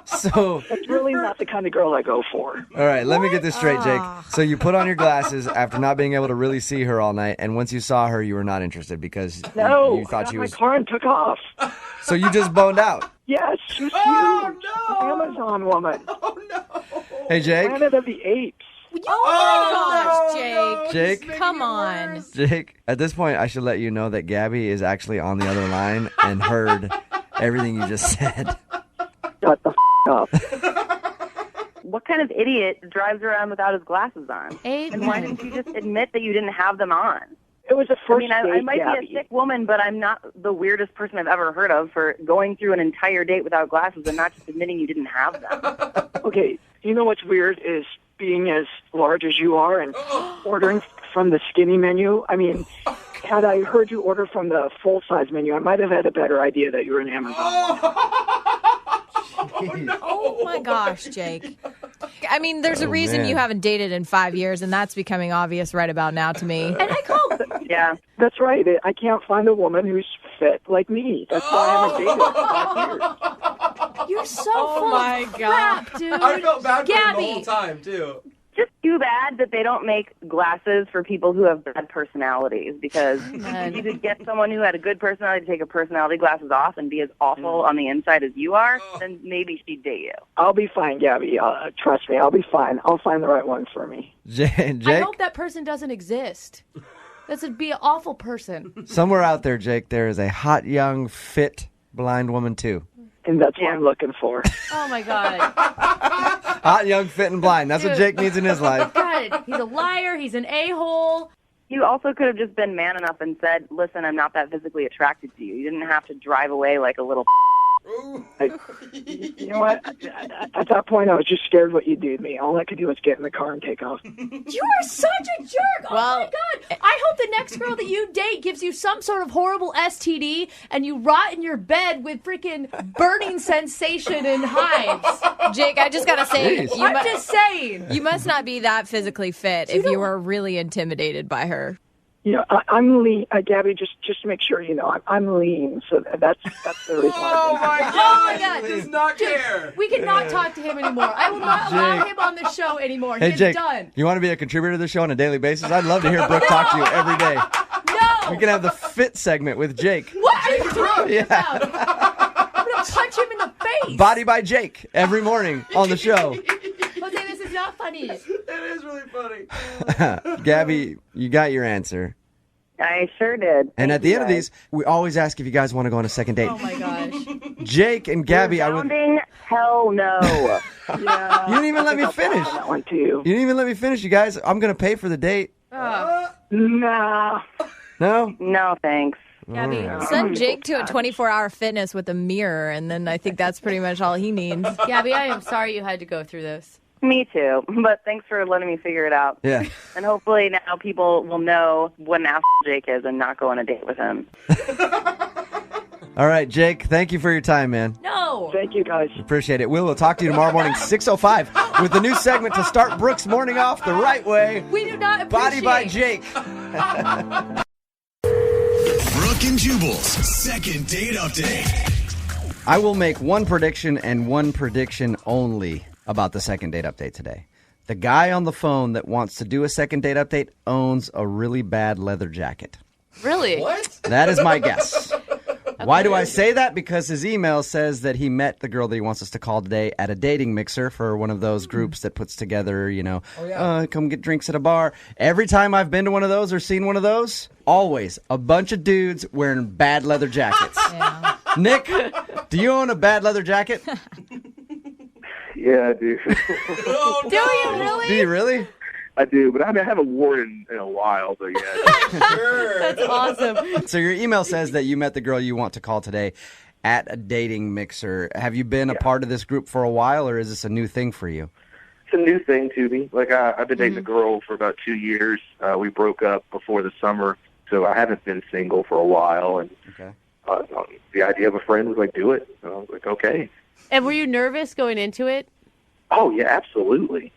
So that's really not the kind of girl I go for. All right, let me get this straight, Jake. So you put on your glasses after not being able to really see her all night, and once you saw her, you were not interested because you thought she was. My car and took off. So you just boned out. Yes, she was huge. No. Amazon woman. Oh no. Hey, Jake. Planet of the Apes. Oh my gosh, Jake. Jake. Come on. Jake, at this point, I should let you know that Gabby is actually on the other line and heard everything you just said. Shut the up. What kind of idiot drives around without his glasses on? And why didn't you just admit that you didn't have them on? It was a first date, I might Gabby. be a sick woman, but I'm not the weirdest person I've ever heard of for going through an entire date without glasses and not just admitting you didn't have them. Okay, you know what's weird is being as large as you are and ordering from the skinny menu. I mean, had I heard you order from the full-size menu, I might have had a better idea that you were an Amazon. Oh my gosh, Jake. I mean, there's a reason you haven't dated in 5 years, and that's becoming obvious right about now to me. And I called. Yeah. That's right. I can't find a woman who's fit like me. That's why I haven't dated in 5 years. You're so full of crap, dude. I felt bad for him Gabby. the whole time, too. Just too bad that they don't make glasses for people who have bad personalities, because if you could get someone who had a good personality to take her personality glasses off and be as awful on the inside as you are, then maybe she'd date you. I'll be fine, Gabby. Trust me, I'll be fine. I'll find the right one for me. Jake? I hope that person doesn't exist. This would be an awful person. Somewhere out there, Jake, there is a hot, young, fit, blind woman, too. And that's what I'm looking for. Oh, my God. Hot, young, fit, and blind. That's what Jake needs in his life. God, he's a liar. He's an a-hole. You also could have just been man enough and said, listen, I'm not that physically attracted to you. You didn't have to drive away like a little You know what? At that point, I was just scared what you'd do to me. All I could do was get in the car and take off. You are such a jerk. Oh, my God. I hope the next girl that you date gives you some sort of horrible STD and you rot in your bed with freaking burning sensation and hives. Jake, I just got to say, I'm just saying. You must not be that physically fit if you were really intimidated by her. You know, I'm lean, Gabby. Just to make sure you know, I'm lean. So that's the reason. Oh my God! He does not care. We cannot talk to him anymore. I will not allow him on the show anymore. Hey, He's Jake, done. you want to be a contributor to the show on a daily basis? I'd love to hear Brooke talk to you every day. No. We can have the fit segment with Jake. What are you talking Yeah. about? I'm gonna punch him in the face. Body by Jake every morning on the show. Jose, this is not funny. It is really funny. Gabby, you got your answer. I sure did. And at the end of these, we always ask if you guys want to go on a second date. Oh my gosh. Jake and Gabby, Hell no. You didn't even let me finish. That one too. You didn't even let me finish, you guys. I'm going to pay for the date. Nah. No? No, thanks. Gabby, send Jake to a 24-hour fitness with a mirror, and then I think that's pretty much all he needs. Gabby, I am sorry you had to go through this. Me too. But thanks for letting me figure it out. Yeah. And hopefully now people will know what an asshole Jake is and not go on a date with him. All right, Jake, thank you for your time, man. No. Thank you, guys. Appreciate it. We'll talk to you tomorrow morning, 6:05, with the new segment to start Brooke's morning off the right way. We do not Body appreciate. by Jake. Brooke and Jubal's second date update. I will make one prediction and one prediction only about the second date update today. The guy on the phone that wants to do a second date update owns a really bad leather jacket. Really? What? That is my guess. Why do I say that? Because his email says that he met the girl that he wants us to call today at a dating mixer for one of those groups that puts together, come get drinks at a bar. Every time I've been to one of those or seen one of those, always a bunch of dudes wearing bad leather jackets. Yeah. Nick, do you own a bad leather jacket? Yeah, I do. Do you really? Do you really? I do, but I haven't worn it in a while, so yeah. That's awesome. So your email says that you met the girl you want to call today at a dating mixer. Have you been a part of this group for a while, or is this a new thing for you? It's a new thing to me. Like, I've been dating a girl for about 2 years. We broke up before the summer, so I haven't been single for a while. And the idea of a friend was like, do it. And I was like, okay. And were you nervous going into it? Oh, yeah, absolutely.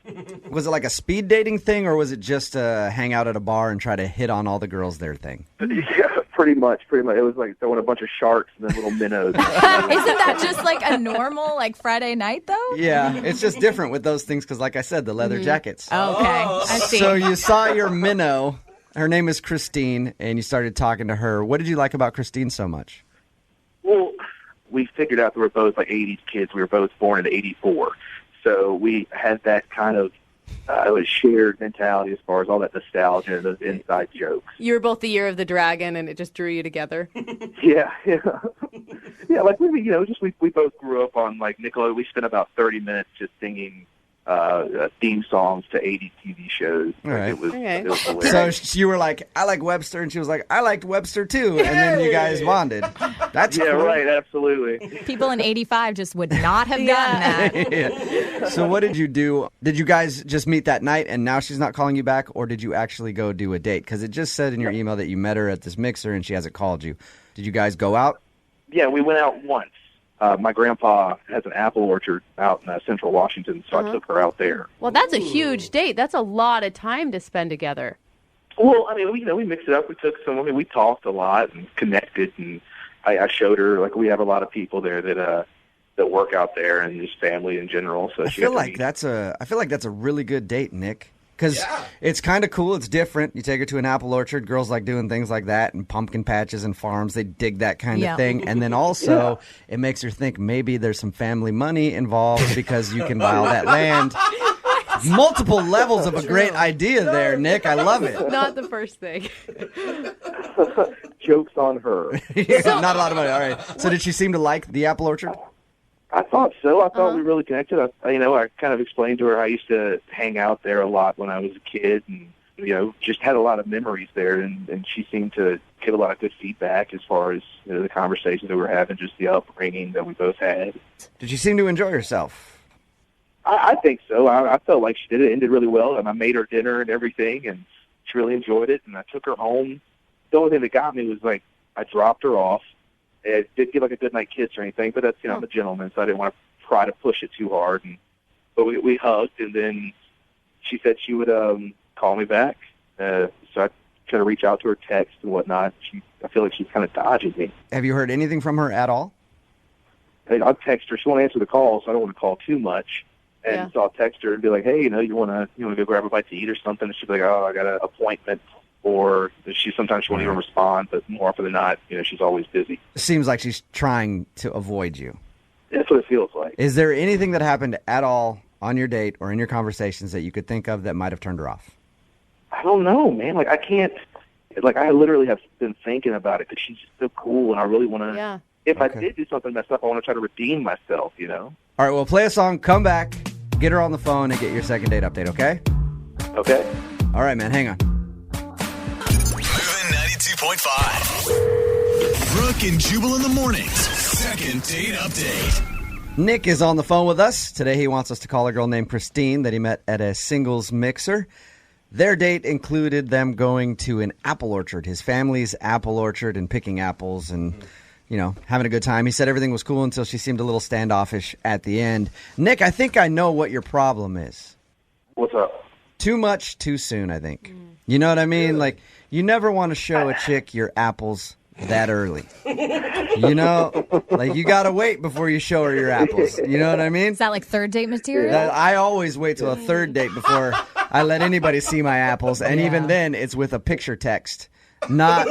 Was it like a speed dating thing, or was it just hang out at a bar and try to hit on all the girls there thing? Yeah, pretty much. It was like throwing a bunch of sharks and then little minnows. Isn't that just like a normal Friday night, though? Yeah, it's just different with those things because, like I said, the leather jackets. Oh, okay, I see. So you saw your minnow. Her name is Christine, and you started talking to her. What did you like about Christine so much? Well, we figured out that we're both 80s kids. We were both born in '84. So we had that kind of shared mentality as far as all that nostalgia and those inside jokes. You were both the year of the dragon, and it just drew you together. Yeah. Like we both grew up on Nickelodeon. We spent about 30 minutes just singing theme songs to 80s TV shows. Right. It was hilarious. So you were like, I like Webster, and she was like, I liked Webster too, and then you guys bonded. That's cool. Right, absolutely. People in 85 just would not have gotten that. Yeah. So what did you do? Did you guys just meet that night and now she's not calling you back, or did you actually go do a date? Because it just said in your email that you met her at this mixer and she hasn't called you. Did you guys go out? Yeah, we went out once. My grandpa has an apple orchard out in central Washington, so I took her out there. Well, that's a huge date. That's a lot of time to spend together. Well, we mixed it up. We took we talked a lot and connected, and I showed her, we have a lot of people there that work out there and just family in general. So I feel like that's a really good date, Nick. Because it's kind of cool. It's different. You take her to an apple orchard. Girls like doing things like that, and pumpkin patches and farms. They dig that kind of thing. And then also, it makes her think maybe there's some family money involved because you can buy all that land. Multiple levels of a great idea there, Nick. I love it. Not the first thing. Joke's on her. Not a lot of money. All right. So did she seem to like the apple orchard? I thought so. I thought we really connected. I kind of explained to her I used to hang out there a lot when I was a kid, and just had a lot of memories there. And she seemed to give a lot of good feedback as far as the conversations that we were having, just the upbringing that we both had. Did she seem to enjoy herself? I think so. I felt like she did. It ended really well, and I made her dinner and everything, and she really enjoyed it. And I took her home. The only thing that got me was I dropped her off. It didn't give a good night kiss or anything, but that's I'm a gentleman, so I didn't want to try to push it too hard. But we hugged, and then she said she would call me back. So I tried to reach out to her, text and whatnot. I feel like she's kind of dodging me. Have you heard anything from her at all? I'll text her. She won't answer the call, so I don't want to call too much. And so I'll text her and be like, hey, you want to go grab a bite to eat or something? And she'll be like, oh, I got an appointment. Or sometimes she won't even respond, but more often than not, she's always busy. Seems like she's trying to avoid you. That's what it feels like. Is there anything that happened at all on your date or in your conversations that you could think of that might have turned her off? I don't know, man. Like, I can't. Like, I literally have been thinking about it because she's just so cool, and I really want to. Yeah. If I did do something messed up, I want to try to redeem myself, you know? All right, well, play a song, come back, get her on the phone, and get your second date update, okay? Okay. All right, man, hang on. Moving 92.5. Brooke and Jubal in the mornings. Second date update. Nick is on the phone with us. Today he wants us to call a girl named Christine that he met at a singles mixer. Their date included them going to an apple orchard, his family's apple orchard, and picking apples and, you know, having a good time. He said everything was cool until she seemed a little standoffish at the end. Nick, I think I know what your problem is. What's up? Too much too soon, I think. You know what I mean? Like, you never want to show a chick your apples that early. You know? Like, you got to wait before you show her your apples. You know what I mean? Is that like third date material? I always wait till a third date before I let anybody see my apples. And even then, it's with a picture text, not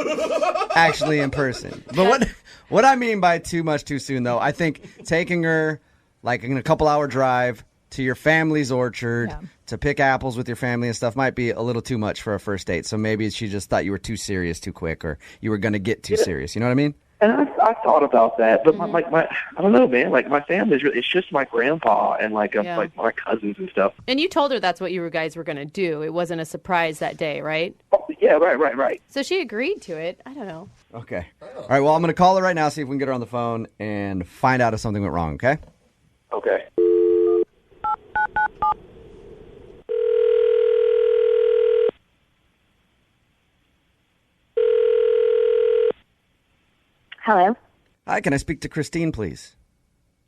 actually in person. But what I mean by too much too soon, though, I think taking her, like, in a couple-hour drive to your family's orchard to pick apples with your family and stuff might be a little too much for a first date. So maybe she just thought you were too serious too quick, or you were going to get too serious. You know what I mean? And I thought about that, but my I don't know, man. Like, my family's it's just my grandpa and like my cousins and stuff. And you told her that's what you guys were going to do. It wasn't a surprise that day, right? Oh, yeah, right. So she agreed to it. I don't know. Okay. All right, well, I'm going to call her right now, see if we can get her on the phone and find out if something went wrong, okay? Okay. Hello. Hi, can I speak to Christine, please?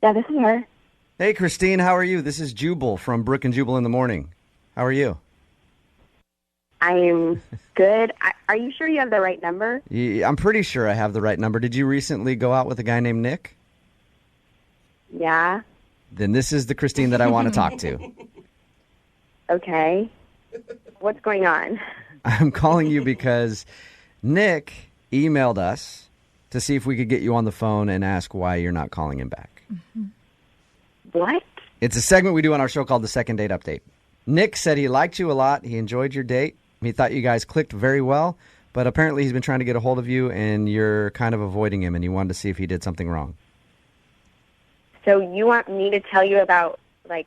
Yeah, this is her. Hey, Christine, how are you? This is Jubal from Brooke and Jubal in the morning. How are you? I'm good. Are you sure you have the right number? Yeah, I'm pretty sure I have the right number. Did you recently go out with a guy named Nick? Yeah. Then this is the Christine that I want to talk to. Okay. What's going on? I'm calling you because Nick emailed us to see if we could get you on the phone and ask why you're not calling him back. What? It's a segment we do on our show called The Second Date Update. Nick said he liked you a lot. He enjoyed your date. He thought you guys clicked very well, but apparently he's been trying to get a hold of you and you're kind of avoiding him, and he wanted to see if he did something wrong. So you want me to tell you about, like,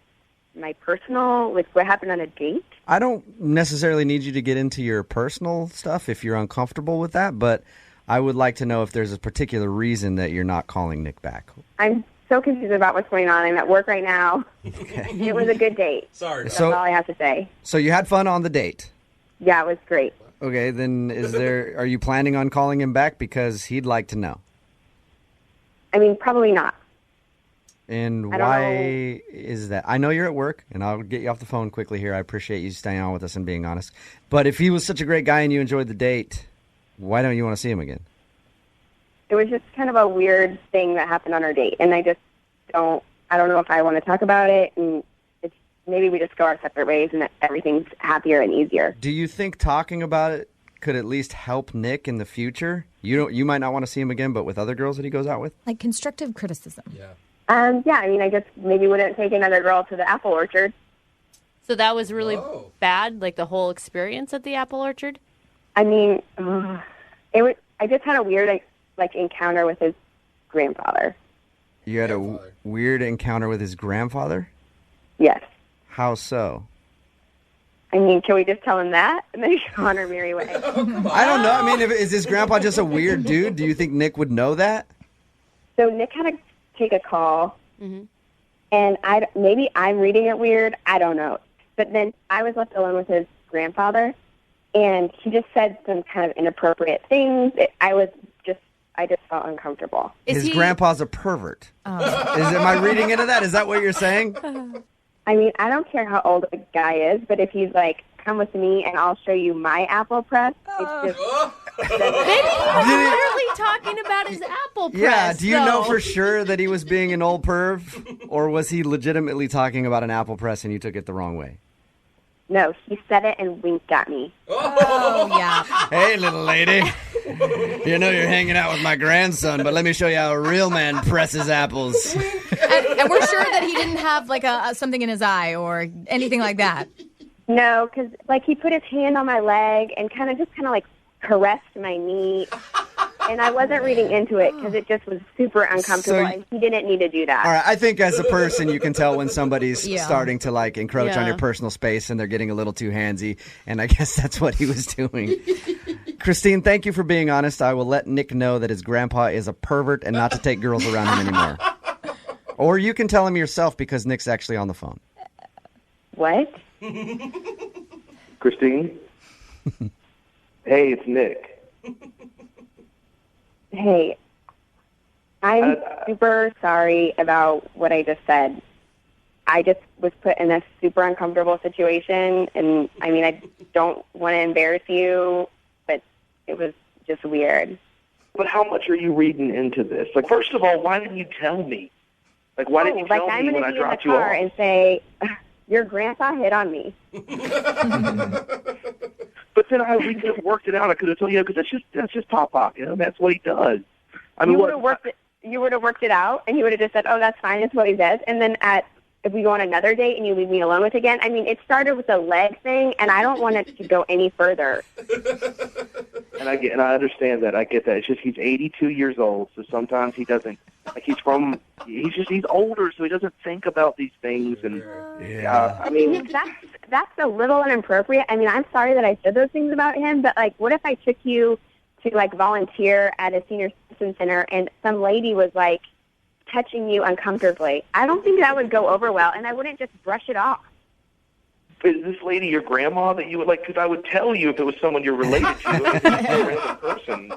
my personal, like, what happened on a date? I don't necessarily need you to get into your personal stuff if you're uncomfortable with that, but I would like to know if there's a particular reason that you're not calling Nick back. I'm so confused about what's going on. I'm at work right now. Okay. It was a good date. Sorry. That's all I have to say. So you had fun on the date? Yeah, it was great. Okay, then are you planning on calling him back? Because he'd like to know. I mean, probably not. And why is that? I know you're at work, and I'll get you off the phone quickly here. I appreciate you staying on with us and being honest. But if he was such a great guy and you enjoyed the date, why don't you want to see him again? It was just kind of a weird thing that happened on our date, and I don't know if I want to talk about it, and maybe we just go our separate ways and everything's happier and easier. Do you think talking about it could at least help Nick in the future? You might not want to see him again, but with other girls that he goes out with? Like constructive criticism. Yeah. Yeah, I mean, I just maybe wouldn't take another girl to the apple orchard. So that was really bad, like the whole experience at the apple orchard? I mean, I just had a weird, encounter with his grandfather. You had a weird encounter with his grandfather? Yes. How so? I mean, can we just tell him that and then go on our merry way? I don't know. I mean, is his grandpa just a weird dude? Do you think Nick would know that? So Nick had to take a call, and maybe I'm reading it weird. I don't know. But then I was left alone with his grandfather, and he just said some kind of inappropriate things. I just felt uncomfortable. His grandpa's a pervert. Am I reading into that? Is that what you're saying? I mean, I don't care how old a guy is, but if he's like, come with me and I'll show you my apple press, it's just... Maybe he was literally talking about his apple press. Yeah, do you know for sure that he was being an old perv? Or was he legitimately talking about an apple press and you took it the wrong way? No, he said it and winked at me. Oh, yeah. Hey, little lady. You know you're hanging out with my grandson, but let me show you how a real man presses apples. And we're sure that he didn't have like something in his eye or anything like that. No, because like he put his hand on my leg and kind of like caressed my knee. And I wasn't reading into it because it just was super uncomfortable, and he didn't need to do that. All right, I think as a person, you can tell when somebody's starting to like encroach on Yeah. your personal space and they're getting a little too handsy, and I guess that's what he was doing. Christine, thank you for being honest. I will let Nick know that his grandpa is a pervert and not to take girls around him anymore. Or you can tell him yourself because Nick's actually on the phone. What? Christine? Hey, it's Nick. Hey, I'm super sorry about what I just said. I just was put in a super uncomfortable situation, and I mean, I don't want to embarrass you, but it was just weird. But how much are you reading into this? Like, first of all, why didn't you tell me? Like, why didn't you tell I'm me when gonna I be in the dropped you car off? and say, your grandpa hit on me. But then we could have worked it out. I could have told you, because that's just Pop. You know, that's what he does. I mean, You would have worked it out, and you would have just said, "Oh, that's fine. That's what he does." And then if we go on another date and you leave me alone with again, I mean, it started with the leg thing, and I don't want it to go any further. And I understand that. I get that. It's just he's 82 years old, so sometimes he doesn't. Like he's older, so he doesn't think about these things. And I mean, That's a little inappropriate. I mean, I'm sorry that I said those things about him, but like, what if I took you to like volunteer at a senior citizen center and some lady was like touching you uncomfortably? I don't think that would go over well, and I wouldn't just brush it off. is this lady your grandma that you would like? Because I would tell you if it was someone you're related to. If it's a random person.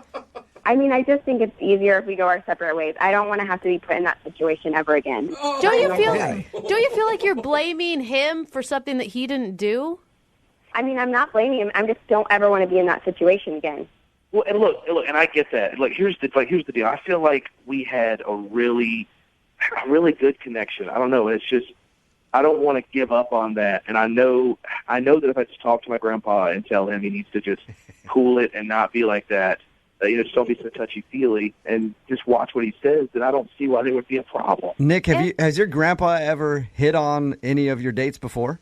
I mean, I just think it's easier if we go our separate ways. I don't want to have to be put in that situation ever again. Don't you feel like you're blaming him for something that he didn't do? I mean, I'm not blaming him. I just don't ever want to be in that situation again. Well, and look, and I get that. Like, here's the deal. I feel like we had a really good connection. I don't know. It's just I don't want to give up on that. And I know that if I just talk to my grandpa and tell him he needs to just cool it and not be like that, just don't be so touchy-feely and just watch what he says, then I don't see why there would be a problem. Nick, has your grandpa ever hit on any of your dates before?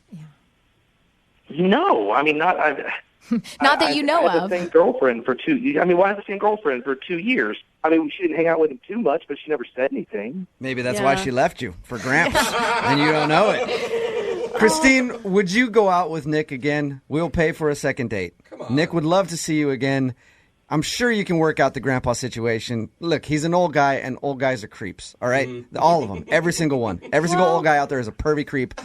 No, I mean, not that you know I had of. the same girlfriend for 2 years. I mean, why have the same girlfriend for 2 years? I mean, she didn't hang out with him too much, but she never said anything. Maybe that's why she left you, for Gramps, and you don't know it. Christine, would you go out with Nick again? We'll pay for a second date. Come on. Nick would love to see you again. I'm sure you can work out the grandpa situation. Look, he's an old guy, and old guys are creeps, all right? All of them, every single one. Every single old guy out there is a pervy creep.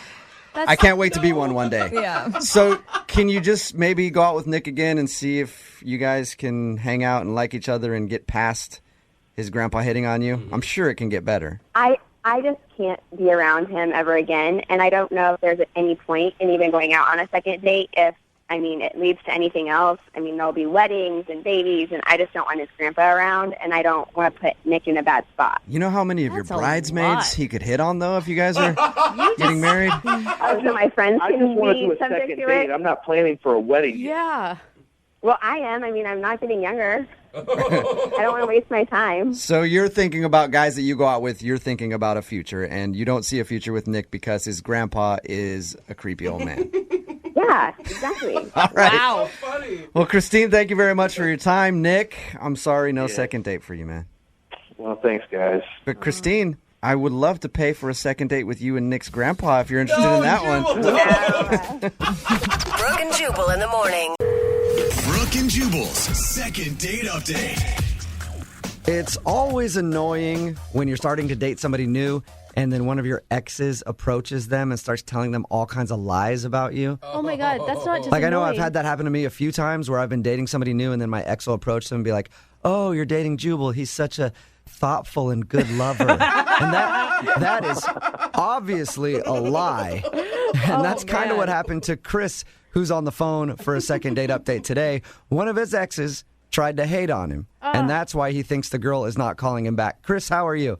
I can't wait to be one day. Yeah. So can you just maybe go out with Nick again and see if you guys can hang out and like each other and get past his grandpa hitting on you? I'm sure it can get better. I just can't be around him ever again, and I don't know if there's any point in even going out on a second date if, I mean, it leads to anything else. I mean, there'll be weddings and babies, and I just don't want his grandpa around, and I don't want to put Nick in a bad spot. You know how many of your bridesmaids he could hit on, though, if you guys are getting married? Oh, so my friends I just can want to be do a subject second to date. it? I'm not planning for a wedding. Yeah. Well, I am. I mean, I'm not getting younger. I don't want to waste my time. So you're thinking about guys that you go out with, you're thinking about a future, and you don't see a future with Nick because his grandpa is a creepy old man. Yeah, exactly. All right. Wow. Well, Christine, thank you very much for your time. Nick, I'm sorry, no second date for you, man. Well, thanks, guys. But Christine, I would love to pay for a second date with you and Nick's grandpa if you're interested in that one. Brooke and Jubal in the morning. Brooke and Jubal's second date update. It's always annoying when you're starting to date somebody new and then one of your exes approaches them and starts telling them all kinds of lies about you. Oh my God, that's not just Like, I know I've annoying. had that happen to me a few times where I've been dating somebody new and then my ex will approach them and be like, oh, you're dating Jubal. He's such a thoughtful and good lover. And that is obviously a lie. And that's kind of what happened to Chris, who's on the phone for a second date update today. One of his exes tried to hate on him, and that's why he thinks the girl is not calling him back. Chris, how are you?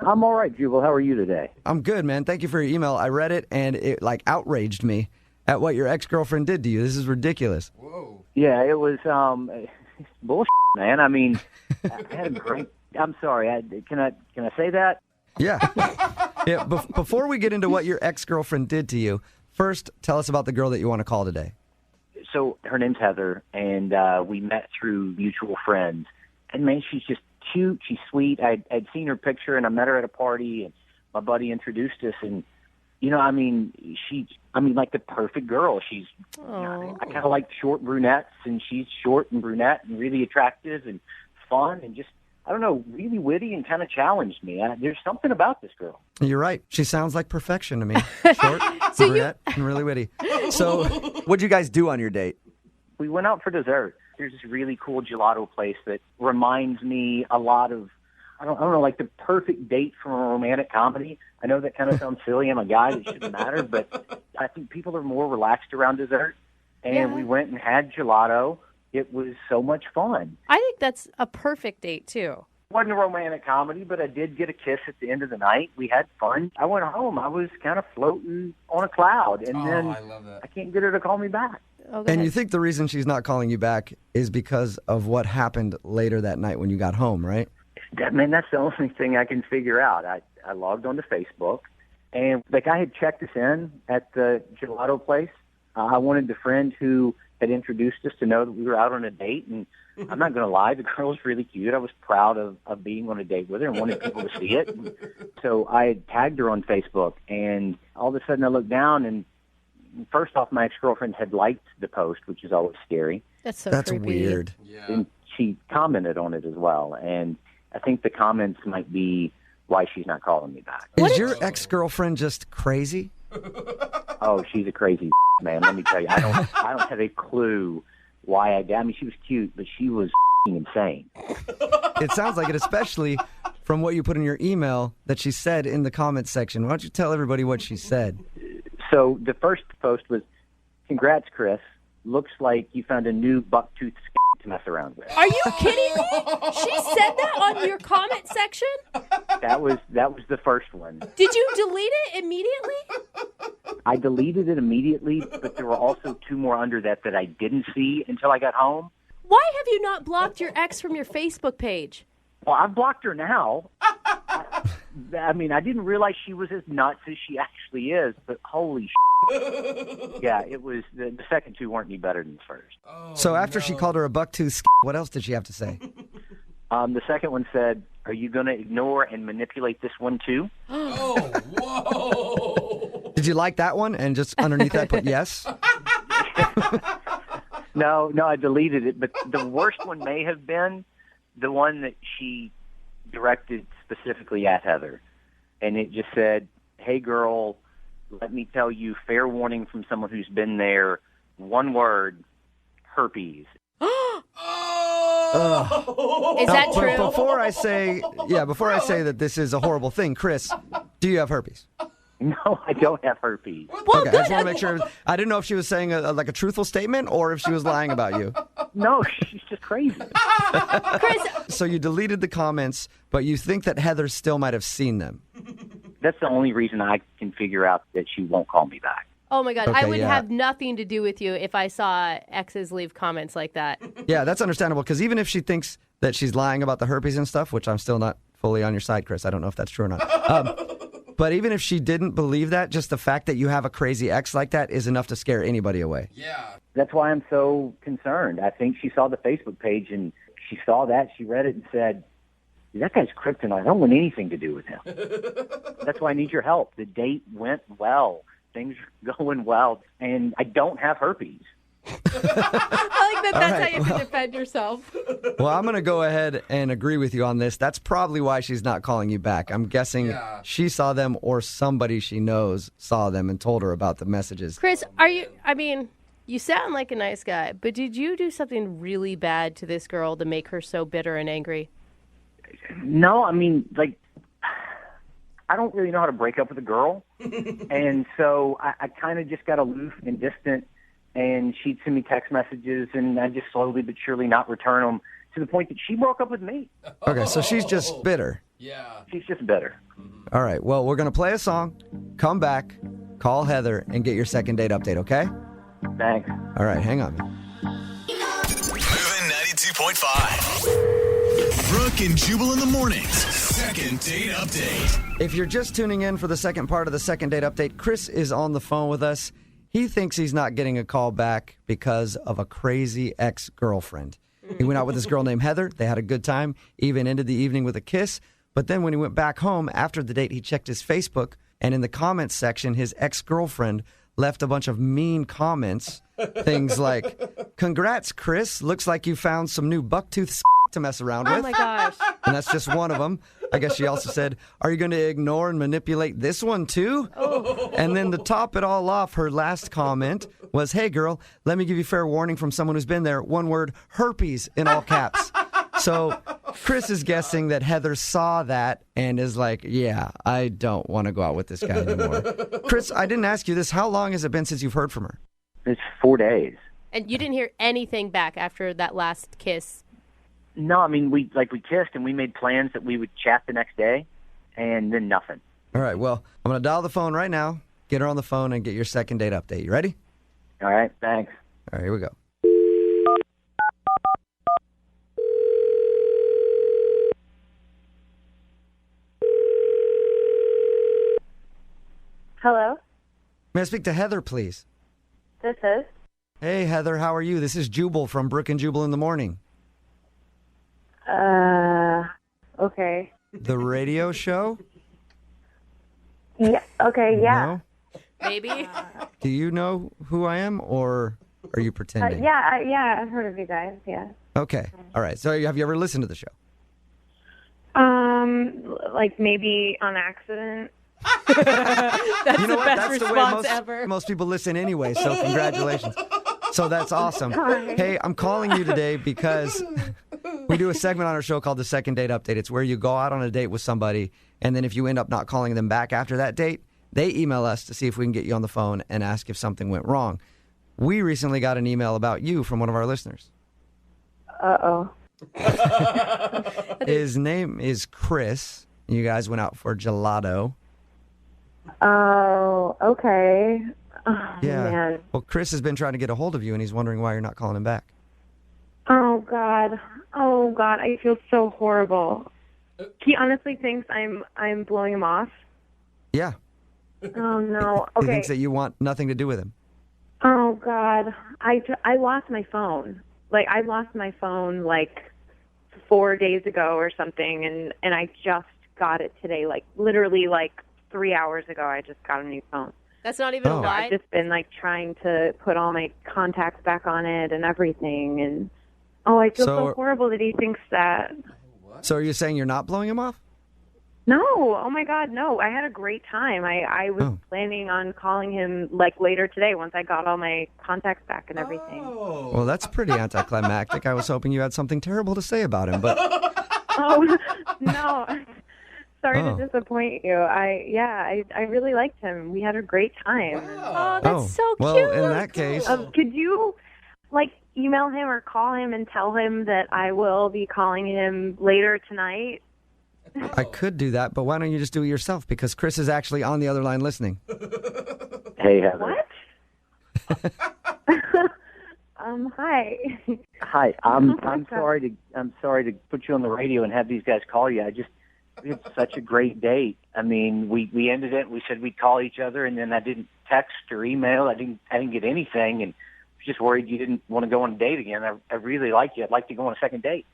I'm all right, Jubal. How are you today? I'm good, man. Thank you for your email. I read it, and it, outraged me. at what your ex-girlfriend did to you. This is ridiculous. Yeah, it was bullshit, man. I mean, I had a great. I'm sorry. Can I say that? Yeah. Yeah. Before we get into what your ex-girlfriend did to you, first tell us about the girl that you want to call today. So her name's Heather, and we met through mutual friends. And man, she's just cute. She's sweet. I'd seen her picture, and I met her at a party, and my buddy introduced us. And I mean, like the perfect girl. She's. I kind of like short brunettes, and she's short and brunette, and really attractive and fun, and just. I don't know, really witty and kind of challenged me. There's something about this girl. You're right. She sounds like perfection to me. Short, brunette, and really witty. So what'd you guys do on your date? We went out for dessert. There's this really cool gelato place that reminds me a lot of, I don't know, like the perfect date from a romantic comedy. I know that kind of sounds silly. I'm a guy. It shouldn't matter. But I think people are more relaxed around dessert. And we went and had gelato. It was so much fun. I think that's a perfect date, too. It wasn't a romantic comedy, but I did get a kiss at the end of the night. We had fun. I went home. I was kind of floating on a cloud. And then I love that. I can't get her to call me back. And you think the reason she's not calling you back is because of what happened later that night when you got home, right? Man, that's the only thing I can figure out. I logged onto Facebook, and the guy had checked us in at the gelato place. I wanted the friend who had introduced us to know that we were out on a date, and I'm not going to lie, the girl was really cute. I was proud of being on a date with her and wanted people to see it. And so I had tagged her on Facebook, and all of a sudden I looked down, and first off, my ex-girlfriend had liked the post, which is always scary. That's creepy. Weird. Yeah. And she commented on it as well, and I think the comments might be why she's not calling me back. Is your ex-girlfriend just crazy? Oh, she's a crazy man. Let me tell you, I don't have a clue why I did. I mean, she was cute, but she was insane. It sounds like it, especially from what you put in your email that she said in the comments section. Why don't you tell everybody what she said? So the first post was, "Congrats, Chris. Looks like you found a new bucktooth to mess around with." Are you kidding me? She said that on your comment section? That was the first one. Did you delete it immediately? I deleted it immediately, but there were also two more under that I didn't see until I got home. Why have you not blocked your ex from your Facebook page? Well, I've blocked her now. I mean, I didn't realize she was as nuts as she actually is, but holy shit. Yeah, it was, the second two weren't any better than the first. So after she called her a bucktooth, what else did she have to say? The second one said, "Are you going to ignore and manipulate this one too?" Oh, whoa. Did you like that one and just underneath that put yes? No, I deleted it, but the worst one may have been the one that she directed specifically at Heather. And it just said, "Hey girl, let me tell you, fair warning from someone who's been there, one word, herpes." Is that true? Before I say that this is a horrible thing, Chris, do you have herpes? No, I don't have herpes. Well, okay, I just want to make sure. I didn't know if she was saying a truthful statement or if she was lying about you. No, she's just crazy. Chris. So you deleted the comments, but you think that Heather still might have seen them. That's the only reason I can figure out that she won't call me back. Oh, my God. Okay, I would yeah. have nothing to do with you if I saw exes leave comments like that. Yeah, that's understandable, because even if she thinks that she's lying about the herpes and stuff, which I'm still not fully on your side, Chris, I don't know if that's true or not. But even if she didn't believe that, just the fact that you have a crazy ex like that is enough to scare anybody away. Yeah. That's why I'm so concerned. I think she saw the Facebook page, and she saw that, she read it and said, "That guy's kryptonite. I don't want anything to do with him." That's why I need your help. The date went well. Things are going well, and I don't have herpes. I like that's right, how you can defend yourself. Well, I'm going to go ahead and agree with you on this. That's probably why she's not calling you back. I'm guessing she saw them or somebody she knows saw them and told her about the messages. Chris, you sound like a nice guy, but did you do something really bad to this girl to make her so bitter and angry? No, I mean, I don't really know how to break up with a girl. And so I kind of just got aloof and distant, and she'd send me text messages, and I just slowly but surely not return them to the point that she broke up with me. Okay, so she's just bitter. Yeah. She's just bitter. All right, well, we're going to play a song, come back, Call Heather and get your second date update, okay? Thanks. All right, hang on. Moving 92.5. Brooke and Jubal in the mornings. Second date update. If you're just tuning in for the second part of the second date update, Chris is on the phone with us. He thinks he's not getting a call back because of a crazy ex-girlfriend. He went out with this girl named Heather. They had a good time, even ended the evening with a kiss. But then when he went back home after the date, he checked his Facebook, and in the comments section, his ex-girlfriend left a bunch of mean comments. Things like, "Congrats, Chris. Looks like you found some new bucktooth to mess around with." Oh my gosh. And that's just one of them. I guess she also said, "Are you going to ignore and manipulate this one too?" Oh. And then to top it all off, her last comment was, "Hey girl, let me give you fair warning from someone who's been there. One word, herpes in all caps." So Chris is guessing that Heather saw that and is like, "Yeah, I don't want to go out with this guy anymore." Chris, I didn't ask you this. How long has it been since you've heard from her? It's 4 days. And you didn't hear anything back after that last kiss? No, I mean, we kissed and we made plans that we would chat the next day, and then nothing. All right, well, I'm going to dial the phone right now, get her on the phone, and get your second date update. You ready? All right, thanks. All right, here we go. Hello, May I speak to Heather, please? this is. Hey, Heather, how are you? This is Jubal from Brooke and Jubal in the Morning. Okay. The radio show? Yeah. Okay. Yeah. No? Maybe. Do you know who I am, or are you pretending? Yeah. I've heard of you guys. Yeah. Okay. All right. So have you ever listened to the show? Like maybe on accident. That's You know the what? best That's the way response ever. most people listen anyway, so congratulations. So that's awesome. Sorry. Hey, I'm calling you today because we do a segment on our show called the Second Date Update. It's where you go out on a date with somebody, and then if you end up not calling them back after that date, they email us to see if we can get you on the phone and ask if something went wrong. We recently got an email about you from one of our listeners. Uh-oh. His name is Chris. You guys went out for gelato. Oh, okay. Oh, Yeah. man. Well, Chris has been trying to get a hold of you, and he's wondering why you're not calling him back. Oh, God. Oh, God. I feel so horrible. He honestly thinks I'm blowing him off. Yeah. Oh, no. He Okay. thinks that you want nothing to do with him. Oh, God. I lost my phone. Like, I lost my phone, like, 4 days ago or something, and I just got it today. Like, literally, like, 3 hours ago, I just got a new phone. That's not even a lie? I've just been, like, trying to put all my contacts back on it and everything, and, I feel so horrible that he thinks that. So are you saying you're not blowing him off? No, oh my God, no. I had a great time. I was planning on calling him like later today once I got all my contacts back and everything. Well, that's pretty anticlimactic. I was hoping you had something terrible to say about him, but Oh, no. Sorry to disappoint you. I really liked him. We had a great time. Oh, that's so well, cute. in that case, Could you like email him or call him and tell him that I will be calling him later tonight? I could do that, but why don't you just do it yourself? Because Chris is actually on the other line listening. Hey, Heather. What? Hi. Hi. I'm sorry to put you on the radio and have these guys call you. We had such a great date. I mean, we ended it. We said we'd call each other, and then I didn't text or email. I didn't get anything, and I was just worried you didn't want to go on a date again. I really like you. I'd like to go on a second date.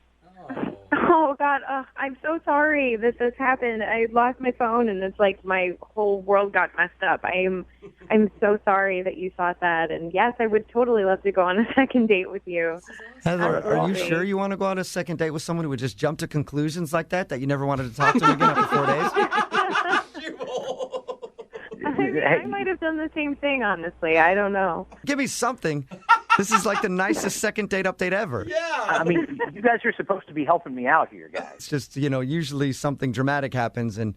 Oh, God. I'm so sorry that this happened. I lost my phone, and it's like my whole world got messed up. I'm so sorry that you thought that. And, yes, I would totally love to go on a second date with you. Heather, are you sure you want to go on a second date with someone who would just jump to conclusions like that you never wanted to talk to him again after 4 days? I might have done the same thing, honestly. I don't know. Give me something. This is like the nicest second date update ever. Yeah. I mean, you guys are supposed to be helping me out here, guys. It's just, usually something dramatic happens, and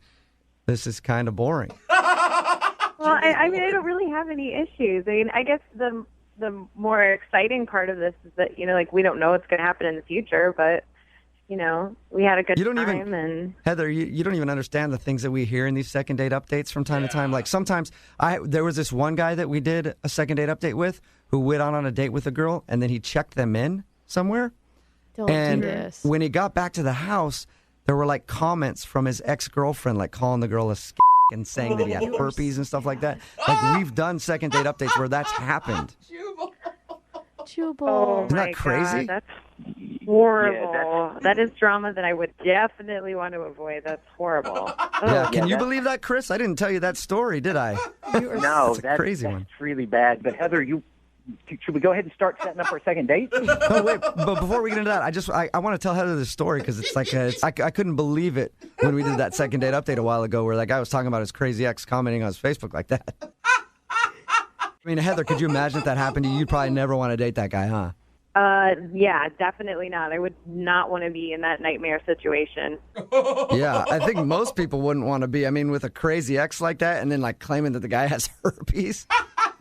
this is kind of boring. Well, I mean, I don't really have any issues. I mean, I guess the more exciting part of this is that, like, we don't know what's going to happen in the future, but we had a good You don't time. even- And Heather, you don't even understand the things that we hear in these second date updates from time to time. Like sometimes there was this one guy that we did a second date update with who went out on a date with a girl and then he checked them in somewhere. Don't and do this. when he got back to the house, there were like comments from his ex-girlfriend, like calling the girl a and saying that he had herpes and stuff like that. Like we've done second date updates where that's happened. Jubal. oh Isn't that my crazy? God, that's horrible. That is drama that I would definitely want to avoid. That's horrible. Yeah, can you believe that, Chris? I didn't tell you that story, did I? No, That's a crazy one. That's really bad. But Heather, should we go ahead and start setting up our second date? No, wait. But before we get into that, I want to tell Heather this story because it's like I couldn't believe it when we did that second date update a while ago, where that guy was talking about his crazy ex commenting on his Facebook like that. I mean, Heather, could you imagine if that happened to you? You'd probably never want to date that guy, huh? Yeah, definitely not. I would not want to be in that nightmare situation. Yeah, I think most people wouldn't want to be. I mean, with a crazy ex like that, and then like claiming that the guy has herpes.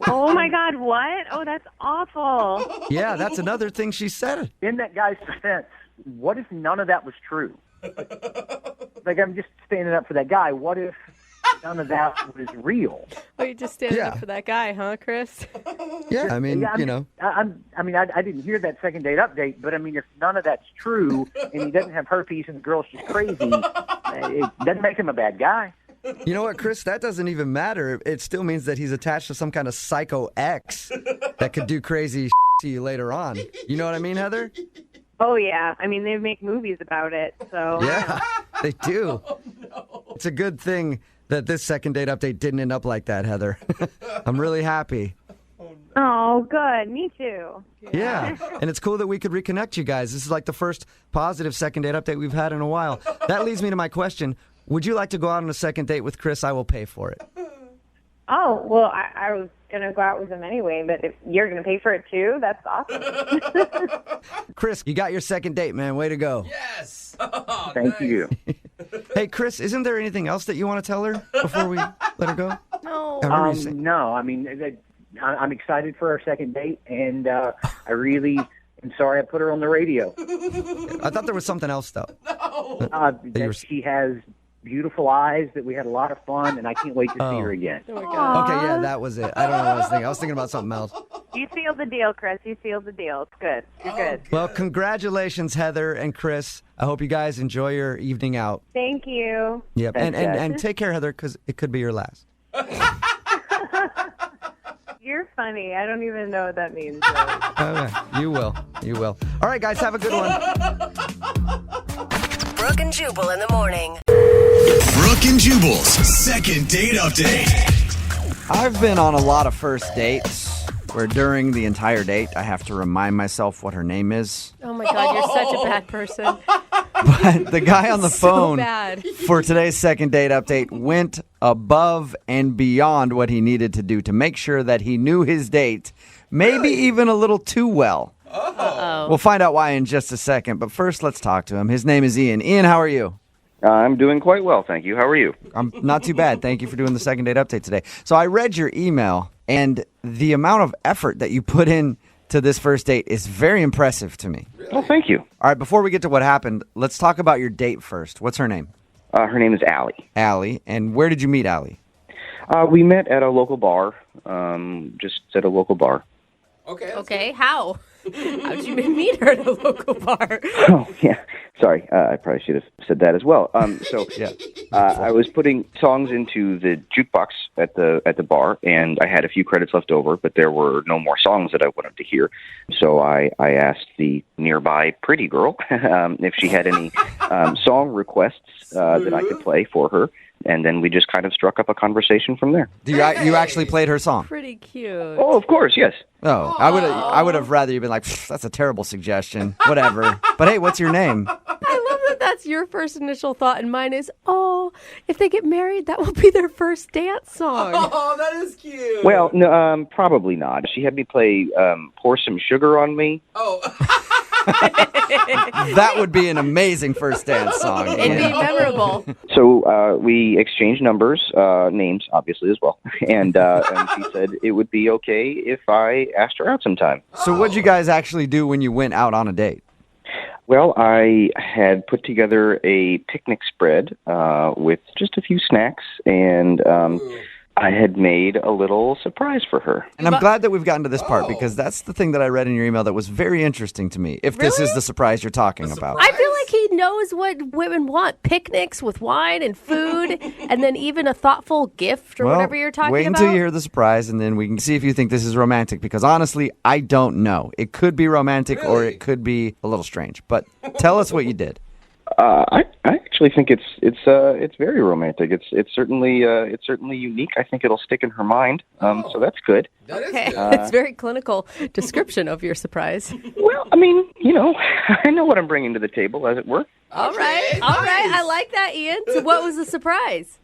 Oh my God, what? Oh, that's awful. Yeah, that's another thing she said. In that guy's defense, what if none of that was true? Like, I'm just standing up for that guy. What if none of that was real? Oh, you're just standing up for that guy, huh, Chris? Yeah, I mean, I didn't hear that second date update, but I mean, if none of that's true and he doesn't have herpes and the girl's just crazy, it doesn't make him a bad guy. You know what, Chris? That doesn't even matter. It still means that he's attached to some kind of psycho ex that could do crazy to you later on. You know what I mean, Heather? Oh, yeah. I mean, they make movies about it, so. Yeah, they do. Oh, no. It's a good thing that this second date update didn't end up like that, Heather. I'm really happy. Oh, good. Me too. Yeah, and it's cool that we could reconnect you guys. This is like the first positive second date update we've had in a while. That leads me to my question. Would you like to go out on a second date with Chris? I will pay for it. Oh, well, I was going to go out with him anyway, but if you're going to pay for it too, that's awesome. Chris, you got your second date, man. Way to go. Yes. Thank you. Hey, Chris, isn't there anything else that you want to tell her before we let her go? No. No, I mean, I'm excited for our second date, and I really am sorry I put her on the radio. I thought there was something else, though. That she has beautiful eyes, that we had a lot of fun, and I can't wait to see her again. Okay, yeah, that was it. I don't know what I was thinking. I was thinking about something else. You sealed the deal, Chris. You sealed the deal. It's good. You're good. Well, congratulations, Heather and Chris. I hope you guys enjoy your evening out. Thank you. Yep, and take care, Heather, because it could be your last. You're funny. I don't even know what that means. Okay, you will. You will. All right, guys, have a good one. Brooke and Jubal in the morning. Brooke and Jubal's second date update. I've been on a lot of first dates where during the entire date I have to remind myself what her name is. Oh my God, you're such a bad person. But the guy on the phone bad. for today's second date update went above and beyond what he needed to do to make sure that he knew his date, maybe even a little too well. Uh-oh. We'll find out why in just a second, but first let's talk to him. His name is Ian. Ian, how are you? I'm doing quite well, thank you. How are you? I'm not too bad. Thank you for doing the second date update today. So I read your email, and the amount of effort that you put in to this first date is very impressive to me. Oh, thank you. All right, before we get to what happened, let's talk about your date first. What's her name? Her name is Allie. Allie. And where did you meet Allie? We met at a local bar, just at a local bar. Okay, how? How'd you meet her at a local bar? Oh, yeah. Sorry, I probably should have said that as well. I was putting songs into the jukebox at the bar, and I had a few credits left over, but there were no more songs that I wanted to hear. So I asked the nearby pretty girl if she had any song requests that I could play for her. And then we just kind of struck up a conversation from there. You actually played her song? Pretty cute. Oh, of course, yes. Oh, I would have rather you been like, that's a terrible suggestion. Whatever. But hey, what's your name? I love that that's your first initial thought, and mine is, oh, if they get married, that will be their first dance song. Oh, that is cute. Well, no, probably not. She had me play Pour Some Sugar on Me. Oh. That would be an amazing first dance song. It'd be memorable. So we exchanged names, obviously, as well. And she said it would be okay if I asked her out sometime. So what'd you guys actually do when you went out on a date? Well, I had put together a picnic spread with just a few snacks, and I had made a little surprise for her. And I'm glad that we've gotten to this part because that's the thing that I read in your email that was very interesting to me, if this is the surprise you're talking about. I feel like he knows what women want. Picnics with wine and food, and then even a thoughtful gift or whatever you're talking wait about. until you hear the surprise, and then we can see if you think this is romantic, because honestly, I don't know. It could be romantic or it could be a little strange, but tell us what you did. I actually think it's very romantic. It's certainly unique. I think it'll stick in her mind. So that's good. Okay, it's very clinical description of your surprise. Well, I mean, I know what I'm bringing to the table, as it were. All right. I like that, Ian. So what was the surprise?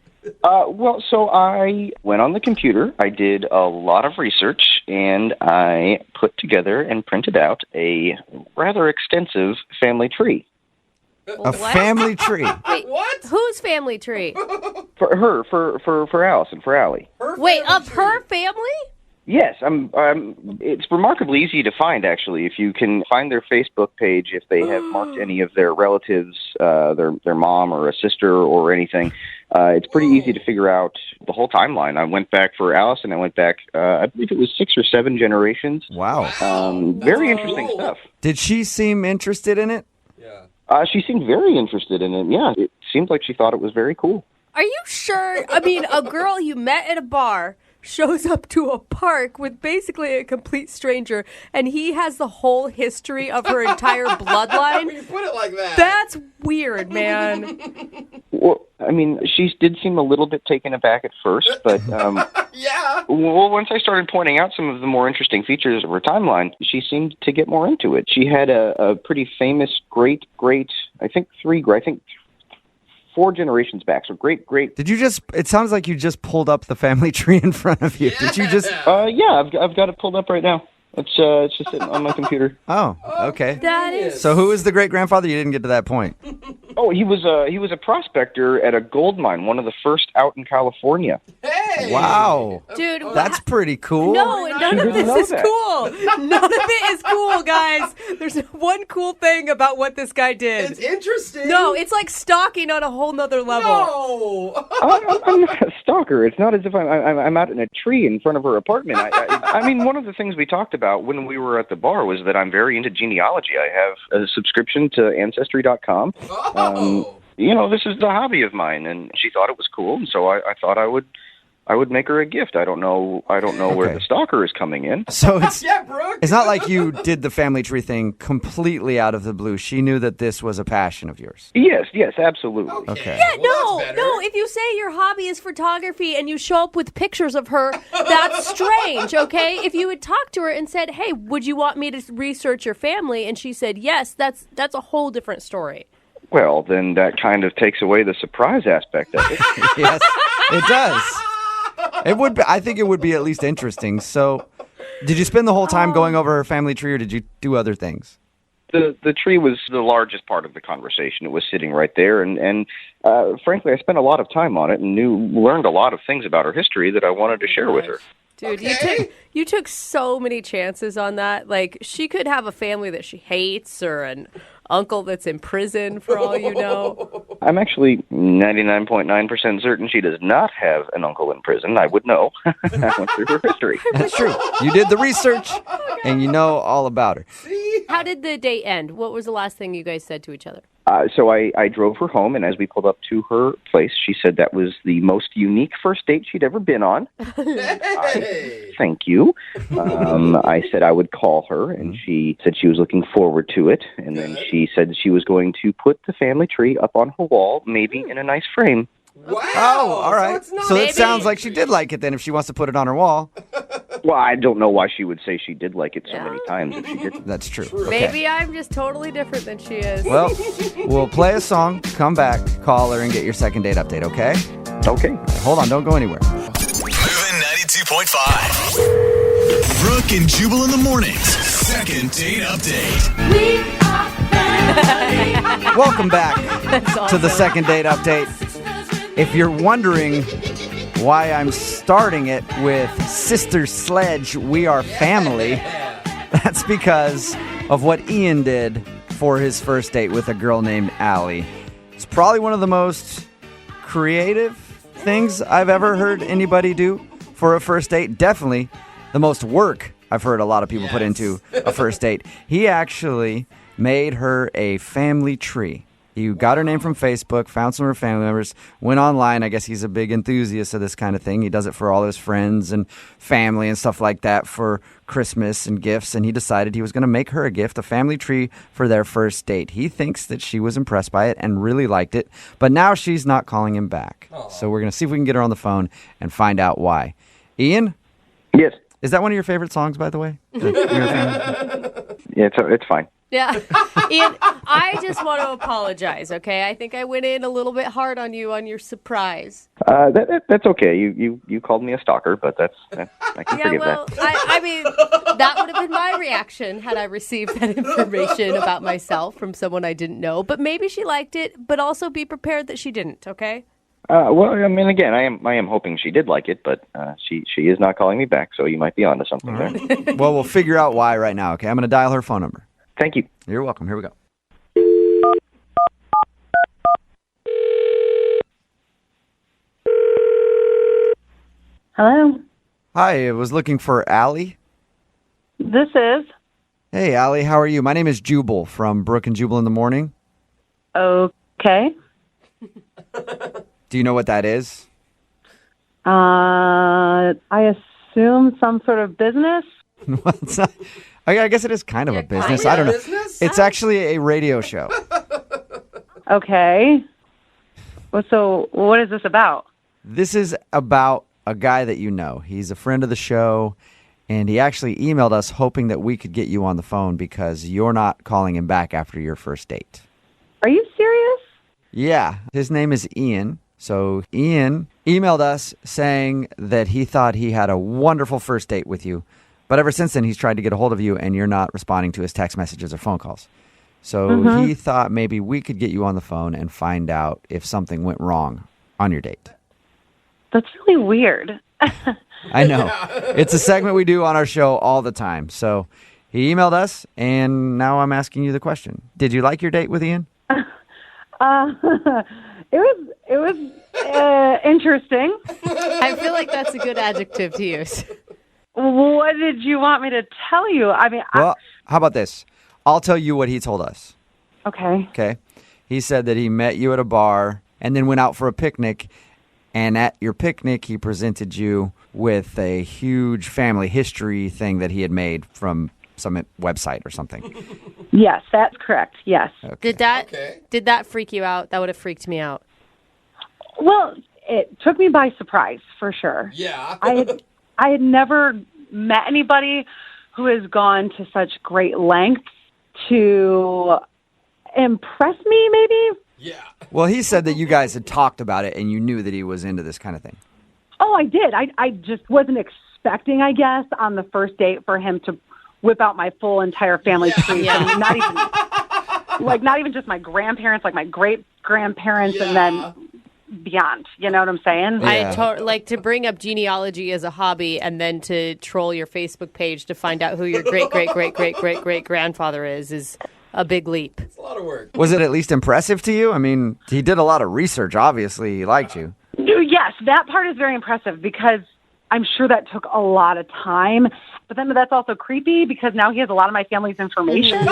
So I went on the computer. I did a lot of research, and I put together and printed out a rather extensive family tree. A family tree? Wait, what? Whose family tree? For her, for Allison, for Allie. Wait, of her family? Yes, it's remarkably easy to find, actually. If you can find their Facebook page, if they have marked any of their relatives, their mom or a sister or anything, it's pretty easy to figure out the whole timeline. I went back for Allison. I went back, I believe it was 6 or 7 generations. Wow. Very interesting stuff. Did she seem interested in it? She seemed very interested in it. Yeah, it seemed like she thought it was very cool. Are you sure? I mean, a girl you met at a bar shows up to a park with basically a complete stranger, and he has the whole history of her entire bloodline. When you put it like that. That's weird, man. Well, I mean, she did seem a little bit taken aback at first, but yeah. Well, once I started pointing out some of the more interesting features of her timeline, she seemed to get more into it. She had a pretty famous great, I think 4 generations back. So great. Did you it sounds like you just pulled up the family tree in front of you. Did you just? Yeah, I've got it pulled up right now. It's just sitting on my computer. Oh, okay. That is. So who is the great grandfather? You didn't get to that point. Oh, he was a prospector at a gold mine, one of the first out in California. Hey! Wow. Dude, that's pretty cool. No, none of this is cool. None of it is cool, guys. There's one cool thing about what this guy did. It's interesting. No, it's like stalking on a whole nother level. No. I'm not a stalker. It's not as if I'm out in a tree in front of her apartment. I mean, one of the things we talked about when we were at the bar was that I'm very into genealogy. I have a subscription to Ancestry.com. This is the hobby of mine, and she thought it was cool, and so I thought I would make her a gift. I don't know where the stalker is coming in. So it's Brooke. It's not like you did the family tree thing completely out of the blue. She knew that this was a passion of yours. Yes, absolutely. Okay. Yeah, no. If you say your hobby is photography and you show up with pictures of her, that's strange, okay? If you had talked to her and said, hey, would you want me to research your family? And she said, yes, that's a whole different story. Well, then that kind of takes away the surprise aspect of it. Yes, it does. It would. I think it would be at least interesting. So, did you spend the whole time going over her family tree, or did you do other things? The tree was the largest part of the conversation. It was sitting right there, and frankly, I spent a lot of time on it and learned a lot of things about her history that I wanted to share with her. Dude, you took so many chances on that. Like, she could have a family that she hates or an uncle that's in prison, for all you know. I'm actually 99.9% certain she does not have an uncle in prison. I would know. I went through her history. That's true. You did the research, and you know all about her. How did the date end? What was the last thing you guys said to each other? So I drove her home, and as we pulled up to her place, she said that was the most unique first date she'd ever been on. Thank you. I said I would call her, and she said she was looking forward to it. And then she said she was going to put the family tree up on her wall, maybe in a nice frame. Wow. Oh, all right. So it sounds like she did like it then if she wants to put it on her wall. Well, I don't know why she would say she did like it so many times if she didn't. That's true. Maybe I'm just totally different than she is. Well, we'll play a song, come back, call her, and get your second date update, okay? Okay. Right, hold on, don't go anywhere. Moving 92.5. Brooke and Jubal in the mornings. Second date update. We are family. Welcome back to the second date update. If you're wondering why I'm starting it with Sister Sledge, We Are Family, that's because of what Ian did for his first date with a girl named Allie. It's probably one of the most creative things I've ever heard anybody do for a first date. Definitely the most work I've heard a lot of people put into a first date. He actually made her a family tree. He got her name from Facebook, found some of her family members, went online. I guess he's a big enthusiast of this kind of thing. He does it for all his friends and family and stuff like that for Christmas and gifts. And he decided he was going to make her a gift, a family tree for their first date. He thinks that she was impressed by it and really liked it. But now she's not calling him back. So we're going to see if we can get her on the phone and find out why. Ian? Yes. Is that one of your favorite songs, by the way? Yeah, it's fine. Yeah. Ian, I just want to apologize, okay? I think I went in a little bit hard on you on your surprise. That's okay. You called me a stalker, but I can forgive well, that. I mean, that would have been my reaction had I received that information about myself from someone I didn't know. But maybe she liked it, but also be prepared that she didn't, okay? Well, I mean, again, I am hoping she did like it, but she is not calling me back, so you might be onto something there. Well, we'll figure out why right now, okay? I'm going to dial her phone number. Thank you. You're welcome. Here we go. Hello. Hi, I was looking for Allie. This is. Hey, Allie, how are you? My name is Jubal from Brooke and Jubal in the morning. Okay. Do you know what that is? I assume some sort of business. Well, it's not, I guess it is kind of a business. I don't know. It's actually a radio show. Okay. Well, so what is this about? This is about a guy that you know. He's a friend of the show, and he actually emailed us hoping that we could get you on the phone because you're not calling him back after your first date. Are you serious? Yeah. His name is Ian. So Ian emailed us saying that he thought he had a wonderful first date with you. But ever since then, he's tried to get a hold of you, and you're not responding to his text messages or phone calls. So he thought maybe we could get you on the phone and find out if something went wrong on your date. That's really weird. I know. It's a segment we do on our show all the time. So he emailed us, and now I'm asking you the question. Did you like your date with Ian? It was interesting. I feel like that's a good adjective to use. What did you want me to tell you? I mean, well, how about this? I'll tell you what he told us. Okay. Okay. He said that he met you at a bar and then went out for a picnic. And at your picnic, he presented you with a huge family history thing that he had made from some website or something. Yes, that's correct. Yes. Okay. Did that freak you out? That would have freaked me out. Well, it took me by surprise for sure. Yeah. I had never met anybody who has gone to such great lengths to impress me, maybe. Yeah. Well, he said that you guys had talked about it and you knew that he was into this kind of thing. Oh, I did. I just wasn't expecting, I guess, on the first date for him to whip out my full entire family tree. Yeah. I mean, not even just my grandparents, like my great grandparents, and then beyond. You know what I'm saying? Yeah. I like to bring up genealogy as a hobby and then to troll your Facebook page to find out who your great grandfather is a big leap. It's a lot of work. Was it at least impressive to you? I mean, he did a lot of research. Obviously, he liked you. Yes, that part is very impressive because I'm sure that took a lot of time. But then that's also creepy because now he has a lot of my family's information.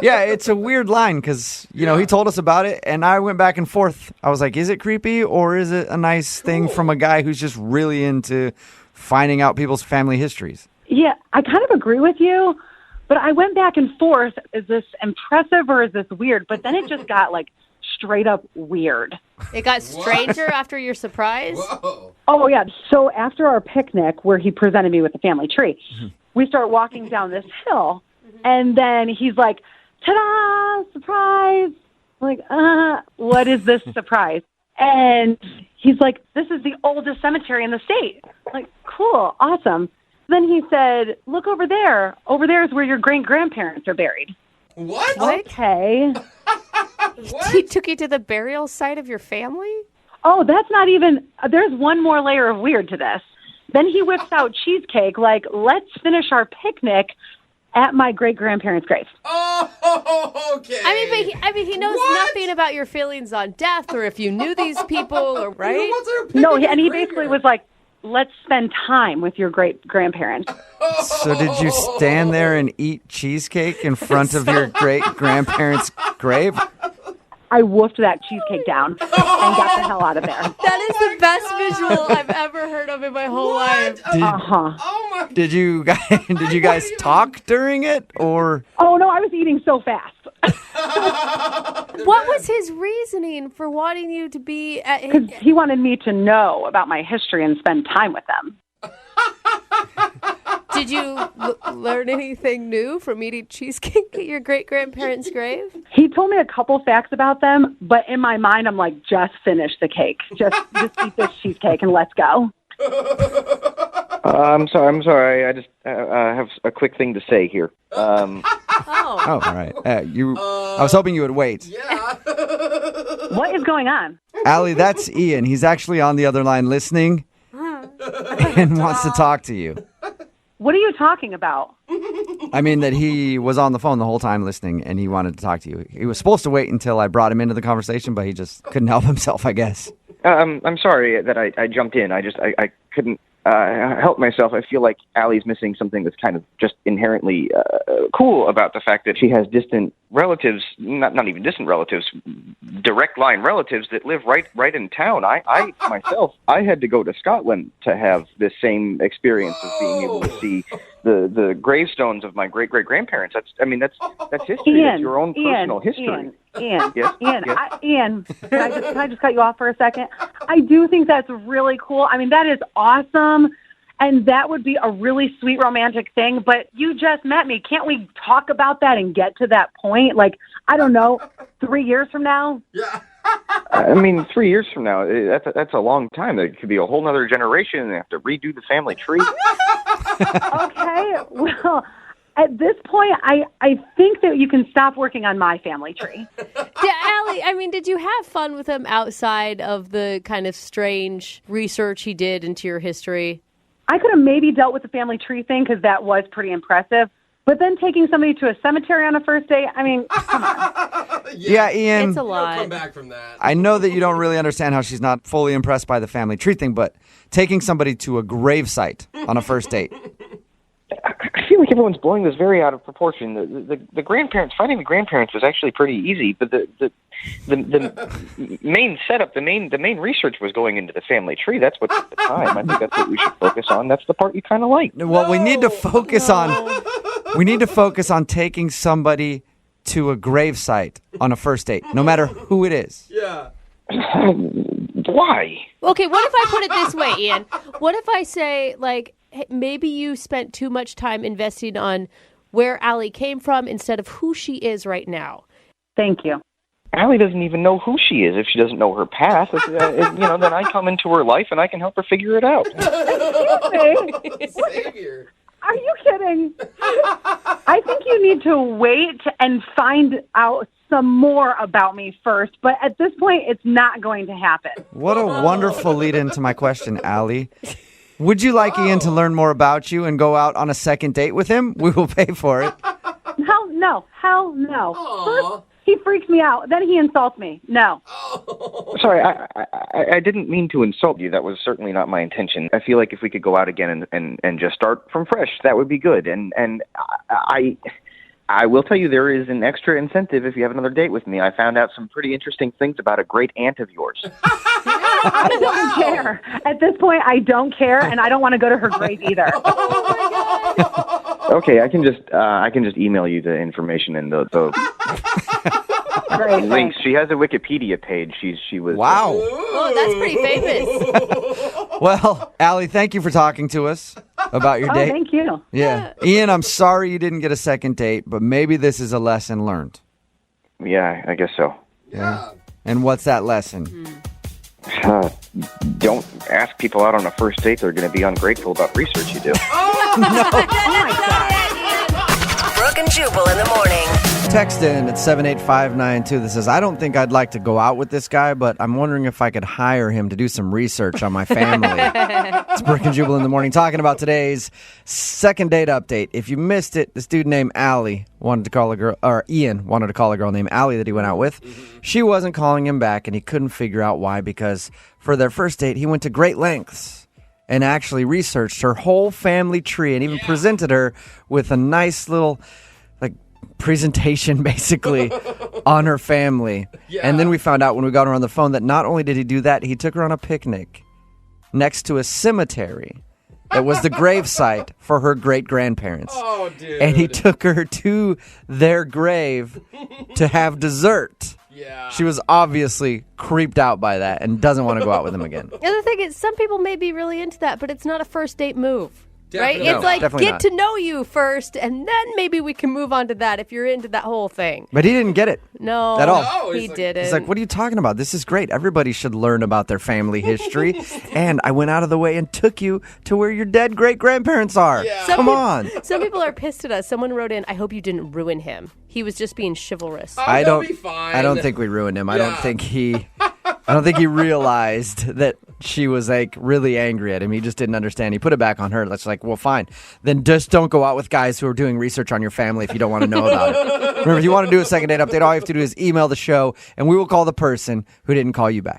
Yeah, it's a weird line because, he told us about it, and I went back and forth. I was like, is it creepy or is it a nice thing from a guy who's just really into finding out people's family histories? Yeah, I kind of agree with you, but I went back and forth. Is this impressive or is this weird? But then it just got, straight up weird. It got stranger after your surprise? Whoa. Oh, yeah. So after our picnic where he presented me with the family tree, we start walking down this hill, and then he's like, ta-da, surprise. I'm like, what is this surprise? And he's like, this is the oldest cemetery in the state. I'm like, cool, awesome. Then he said, look over there. Over there is where your great-grandparents are buried. What? Okay. He took you to the burial site of your family? Oh, that's not even, there's one more layer of weird to this. Then he whips out cheesecake, let's finish our picnic at my great-grandparents' grave. Oh! Okay. I mean, he knows nothing about your feelings on death or if you knew these people, or right? No, and he basically was like, let's spend time with your great-grandparents. So did you stand there and eat cheesecake in front of your great-grandparents' grave? I wolfed that cheesecake down and got the hell out of there. That is the best visual I've ever heard of in my whole life. Did you guys talk during it, or? Oh, no, I was eating so fast. What was his reasoning for wanting you to be at his... Because he wanted me to know about my history and spend time with them. Did you learn anything new from eating cheesecake at your great-grandparents' grave? He told me a couple facts about them, but in my mind, I'm like, just finish the cake. Just eat this cheesecake and let's go. I'm sorry. I just have a quick thing to say here. Oh, all right. I was hoping you would wait. Yeah. What is going on? Allie, that's Ian. He's actually on the other line listening and wants to talk to you. What are you talking about? I mean that he was on the phone the whole time listening, and he wanted to talk to you. He was supposed to wait until I brought him into the conversation, but he just couldn't help himself, I guess. I'm sorry that I jumped in. I couldn't help myself. I feel like Allie's missing something that's kind of just inherently cool about the fact that she has distant relatives, not even distant relatives, direct line relatives that live right in town. I myself, I had to go to Scotland to have this same experience of being able to see the gravestones of my great-great-grandparents. That's history. Ian, That's your own personal history. Ian, Yes? Ian, Yes? Ian, can I just cut you off for a second? I do think that's really cool. I mean, that is awesome, and that would be a really sweet romantic thing, but you just met me. Can't we talk about that and get to that point? Like, I don't know, 3 years from now? Yeah. I mean, 3 years from now, that's a long time. There could be a whole other generation, and they have to redo the family tree. Okay, well, at this point, I think that you can stop working on my family tree. Allie, I mean, did you have fun with him outside of the kind of strange research he did into your history? I could have maybe dealt with the family tree thing because that was pretty impressive. But then taking somebody to a cemetery on a first date, I mean, come on. Yeah, Ian. It's a lot. Come back from that. I know that you don't really understand how she's not fully impressed by the family tree thing, but taking somebody to a gravesite on a first date. I feel like everyone's blowing this very out of proportion. The grandparents, finding the grandparents was actually pretty easy, but the main setup, the main research was going into the family tree. That's what took the time. I think that's what we should focus on. That's the part you kind of like. What we need to focus on taking somebody to a gravesite on a first date, no matter who it is. Yeah. Why? Okay, what if I put it this way, Ian? What if I say, like, hey, maybe you spent too much time investing on where Allie came from instead of who she is right now? Thank you. Allie doesn't even know who she is if she doesn't know her past. Then I come into her life and I can help her figure it out. Savior. Are you kidding? I think you need to wait and find out some more about me first, but at this point, it's not going to happen. What a wonderful lead into my question, Allie. Would you like Ian to learn more about you and go out on a second date with him? We will pay for it. Hell no. Aww. First, he freaks me out. Then he insults me. No. Sorry, I didn't mean to insult you. That was certainly not my intention. I feel like if we could go out again and just start from fresh, that would be good. And I will tell you there is an extra incentive if you have another date with me. I found out some pretty interesting things about a great aunt of yours. I don't care. At this point, I don't care, and I don't want to go to her grave either. Okay, I can just email you the information and the Great, links. She has a Wikipedia page. She was wow. Oh, that's pretty famous. Well, Allie, thank you for talking to us about your date. Thank you. Yeah. Ian, I'm sorry you didn't get a second date, but maybe this is a lesson learned. Yeah, I guess so. Yeah. And what's that lesson? Don't ask people out on a first date. They're going to be ungrateful about research you do. Brooke Brooke and Jubal in the morning. Text in at 78592 that says, I don't think I'd like to go out with this guy, but I'm wondering if I could hire him to do some research on my family. It's Brooke and Jubal in the morning talking about today's second date update. If you missed it, this dude named Allie wanted to call a girl, or Ian wanted to call a girl named Allie that he went out with. She wasn't calling him back, and he couldn't figure out why, because for their first date, he went to great lengths and actually researched her whole family tree and even presented her with a nice little presentation basically on her family. And then we found out when we got her on the phone that not only did he do that, he took her on a picnic next to a cemetery that was the gravesite for her great-grandparents. Oh, dude. And he took her to their grave to have dessert. Yeah. She was obviously creeped out by that and doesn't want to go out with him again. The other thing is, some people may be really into that, but it's not a first date move. Definitely. Right? It's like, definitely get not. to know you first, and then maybe we can move on to that if you're into that whole thing. But he didn't get it. No. At all. No, he didn't. He's like, what are you talking about? This is great. Everybody should learn about their family history. And I went out of the way and took you to where your dead great-grandparents are. Yeah. Come on. Some people are pissed at us. Someone wrote in, I hope you didn't ruin him. He was just being chivalrous. Oh, I he'll don't be fine. I don't think we ruined him. I don't Yeah. think he realized that she was like really angry at him. He just didn't understand. He put it back on her. That's like, well, fine. Then just don't go out with guys who are doing research on your family if you don't want to know about it. Remember, if you want to do a second date update, all you have to do is email the show and we will call the person who didn't call you back.